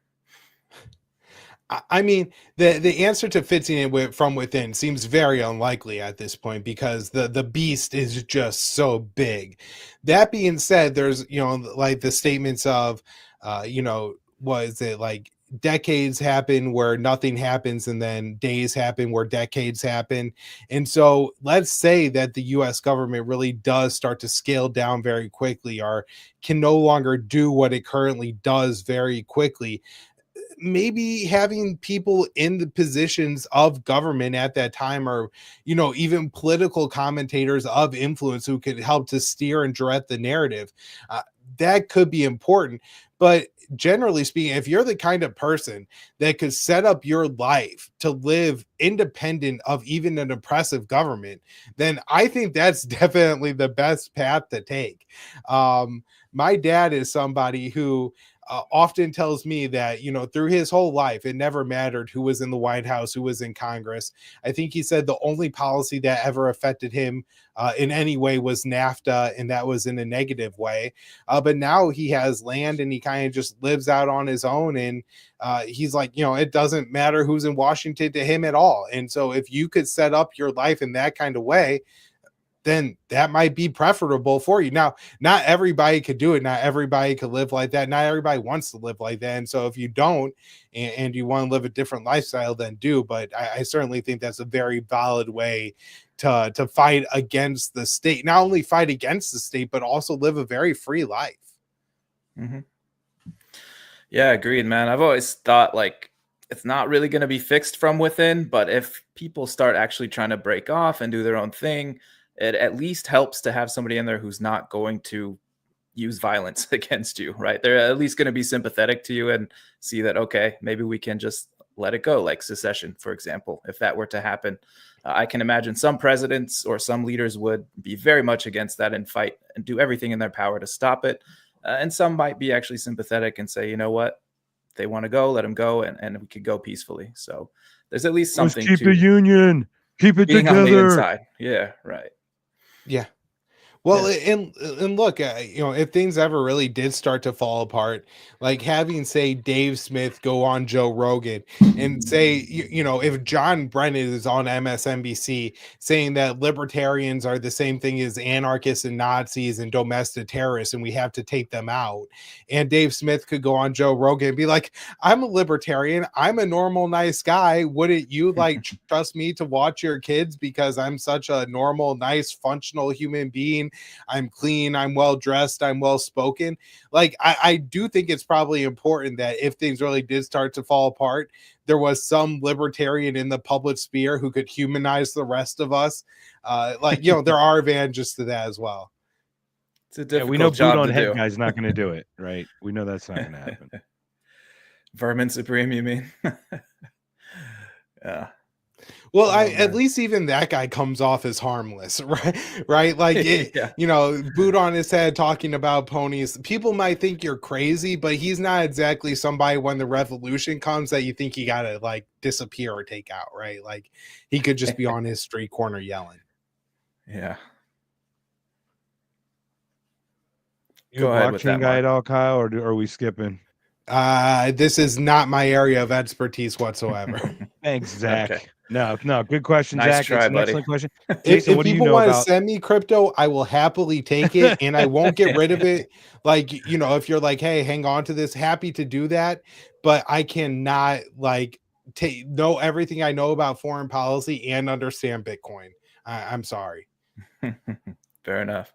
Speaker 3: I mean, the answer to fixing it from within seems very unlikely at this point because the beast is just so big. That being said, there's, you know, like the statements of, you know, was it like decades happen where nothing happens and then days happen where decades happen. And so let's say that the US government really does start to scale down very quickly or can no longer do what it currently does very quickly. Maybe having people in the positions of government at that time, or, you know, even political commentators of influence who could help to steer and direct the narrative, uh, that could be important. But generally speaking, if you're the kind of person that could set up your life to live independent of even an oppressive government, then I think that's definitely the best path to take. My dad is somebody who often tells me that, you know, through his whole life, it never mattered who was in the White House, who was in Congress. I think he said the only policy that ever affected him in any way was NAFTA, and that was in a negative way. But now he has land and he kind of just lives out on his own. And he's like, you know, it doesn't matter who's in Washington to him at all. And so if you could set up your life in that kind of way, then that might be preferable for you. Now, not everybody could do it. Not everybody could live like that. Not everybody wants to live like that. And so if you don't, and you want to live a different lifestyle, then do. But I certainly think that's a very valid way to fight against the state. Not only fight against the state, but also live a very free life.
Speaker 2: Mm-hmm. Yeah, agreed, man. I've always thought like it's not really going to be fixed from within, but if people start actually trying to break off and do their own thing, it at least helps to have somebody in there who's not going to use violence against you, right? They're at least going to be sympathetic to you and see that, okay, maybe we can just let it go, like secession, for example. If that were to happen, I can imagine some presidents or some leaders would be very much against that and fight and do everything in their power to stop it. And some might be actually sympathetic and say, you know what, they want to go, let them go, and we could go peacefully. So there's at least something.
Speaker 1: Let's keep the union, keep it
Speaker 2: being
Speaker 1: together.
Speaker 2: On the inside. Yeah, right.
Speaker 3: Yeah. Well, and look, you know, if things ever really did start to fall apart, like having, say, Dave Smith go on Joe Rogan and say, you know, if John Brennan is on MSNBC saying that libertarians are the same thing as anarchists and Nazis and domestic terrorists and we have to take them out, and Dave Smith could go on Joe Rogan and be like, I'm a libertarian, I'm a normal, nice guy. Wouldn't you like trust me to watch your kids because I'm such a normal, nice, functional human being? I'm clean, I'm well dressed, I'm well spoken. Like, I do think it's probably important that if things really did start to fall apart, there was some libertarian in the public sphere who could humanize the rest of us. Like, you know, there are advantages to that as well.
Speaker 2: It's a difficult
Speaker 1: we know
Speaker 2: job
Speaker 1: boot on
Speaker 2: to
Speaker 1: head
Speaker 2: do.
Speaker 1: guy's not going to do it, right? We know that's not going to happen.
Speaker 2: Vermin Supreme, you mean? Yeah.
Speaker 3: Well, at least even that guy comes off as harmless, right? Right? Like,
Speaker 2: Yeah.
Speaker 3: You know, boot on his head talking about ponies. People might think you're crazy, but he's not exactly somebody when the revolution comes that you think you got to like disappear or take out, right? Like, he could just be on his street corner yelling.
Speaker 2: Yeah.
Speaker 1: You a blockchain guy at all, Kyle, or are we skipping?
Speaker 3: This is not my area of expertise whatsoever.
Speaker 1: Thanks, Zach.
Speaker 2: Okay.
Speaker 1: No, good question,
Speaker 2: Nice
Speaker 1: Zach.
Speaker 2: try,
Speaker 1: It's an
Speaker 2: buddy.
Speaker 1: excellent question. Jason,
Speaker 3: if
Speaker 1: what do you
Speaker 3: people
Speaker 1: know
Speaker 3: want to
Speaker 1: about?
Speaker 3: send me crypto, I will happily take it and I won't get rid of it. Like, you know, if you're like, hey, hang on to this, happy to do that. But I cannot like know everything I know about foreign policy and understand Bitcoin. I'm sorry.
Speaker 2: Fair enough.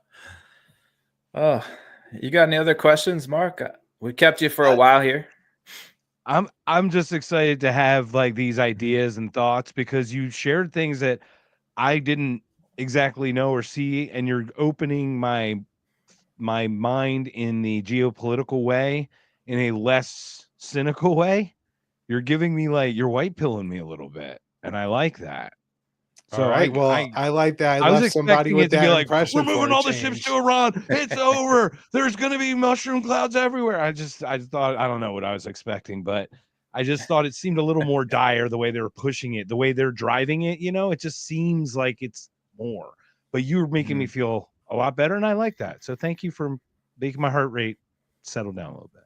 Speaker 2: Oh, you got any other questions, Mark? We kept you for a while here.
Speaker 1: I'm just excited to have like these ideas and thoughts because you shared things that I didn't exactly know or see, and you're opening my mind in the geopolitical way, in a less cynical way. You're giving me like you're white pilling me a little bit, and I like that. So
Speaker 3: all right. I like that.
Speaker 1: I was
Speaker 3: left somebody
Speaker 1: expecting
Speaker 3: with
Speaker 1: it to
Speaker 3: that
Speaker 1: be like,
Speaker 3: impression.
Speaker 1: we're moving all the ships to Iran. It's over. There's going to be mushroom clouds everywhere. I thought, I don't know what I was expecting, but I just thought it seemed a little more dire the way they were pushing it, the way they're driving it. You know, it just seems like it's more. But you were making me feel a lot better, and I like that. So thank you for making my heart rate settle down a little bit.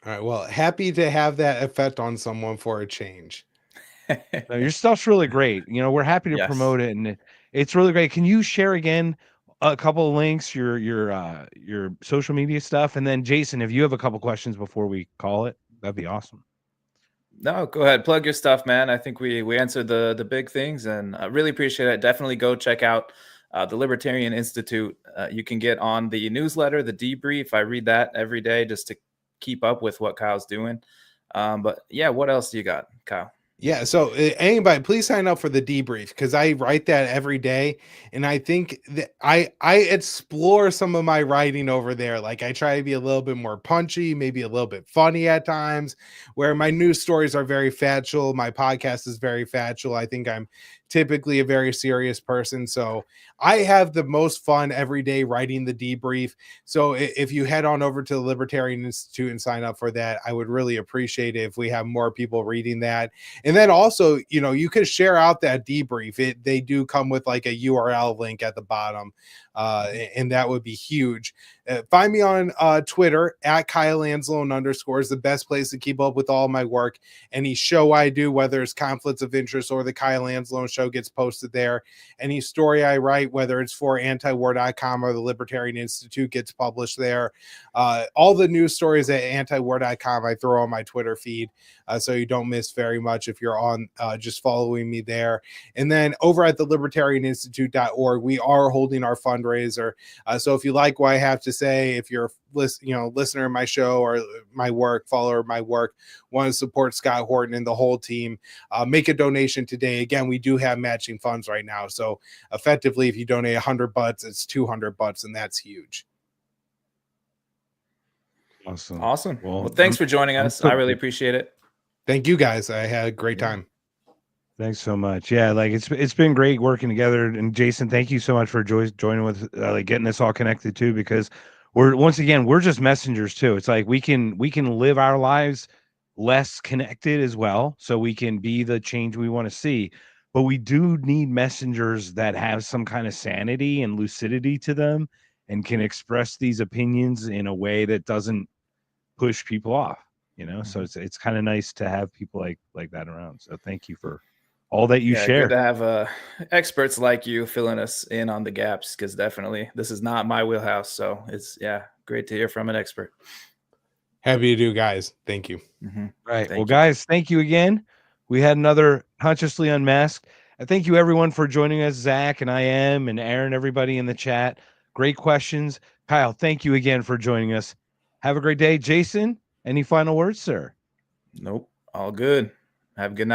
Speaker 3: All right. Well, happy to have that effect on someone for a change.
Speaker 1: No, your stuff's really great. You know, we're happy to promote it, and it's really great. Can you share again a couple of links, your social media stuff, and then Jason, if you have a couple questions before we call it, that'd be awesome.
Speaker 2: No, go ahead, plug your stuff, man. I think we answered the big things, and I really appreciate it. Definitely go check out the Libertarian Institute. You can get on the newsletter, the debrief. I read that every day just to keep up with what Kyle's doing. But yeah, what else do you got, Kyle?
Speaker 3: Yeah, so anybody, please sign up for the debrief because I write that every day, and I think that I explore some of my writing over there. Like I try to be a little bit more punchy, maybe a little bit funny at times. Where my news stories are very factual, my podcast is very factual. I think I'm typically a very serious person, so I have the most fun every day writing the debrief. So if you head on over to the Libertarian Institute and sign up for that, I would really appreciate it if we have more people reading that. And then also, you know, you could share out that debrief. They do come with like a URL link at the bottom, and that would be huge. Find me on Twitter at Kyle Anzalone _ is the best place to keep up with all my work. Any show I do, whether it's conflicts of interest or the Kyle Anzalone show, gets posted there. Any story I write, whether it's for antiwar.com or the Libertarian Institute, gets published there. All the news stories at antiwar.com I throw on my Twitter feed, so you don't miss very much if you're on just following me there. And then over at the libertarianinstitute.org, we are holding our fundraiser. So if you like what I have to say, if you're listener of my show or my work, follower of my work, want to support Scott Horton and the whole team, make a donation today. Again, we do have matching funds right now. So effectively, if you donate $100, it's $200, and that's huge.
Speaker 2: Awesome. Well, thanks for joining us. I really appreciate it.
Speaker 3: Thank you guys. I had a great time.
Speaker 1: Thanks so much. Yeah, like it's been great working together. And Jason, thank you so much for joining with like getting us all connected too, because we're just messengers too. It's like we can live our lives less connected as well, so we can be the change we want to see. But we do need messengers that have some kind of sanity and lucidity to them and can express these opinions in a way that doesn't push people off, you know. So it's kind of nice to have people like that around. So thank you for all that you share.
Speaker 2: Good to have experts like you filling us in on the gaps, because definitely this is not my wheelhouse. So it's great to hear from an expert.
Speaker 3: Happy to do, guys. Thank you.
Speaker 1: Right. Well, guys, thank you again. We had another Consciously Unmasked. And thank you everyone for joining us, Zach and I am and Aaron, everybody in the chat. Great questions. Kyle, thank you again for joining us. Have a great day. Jason, any final words, sir?
Speaker 2: Nope. All good. Have a good night.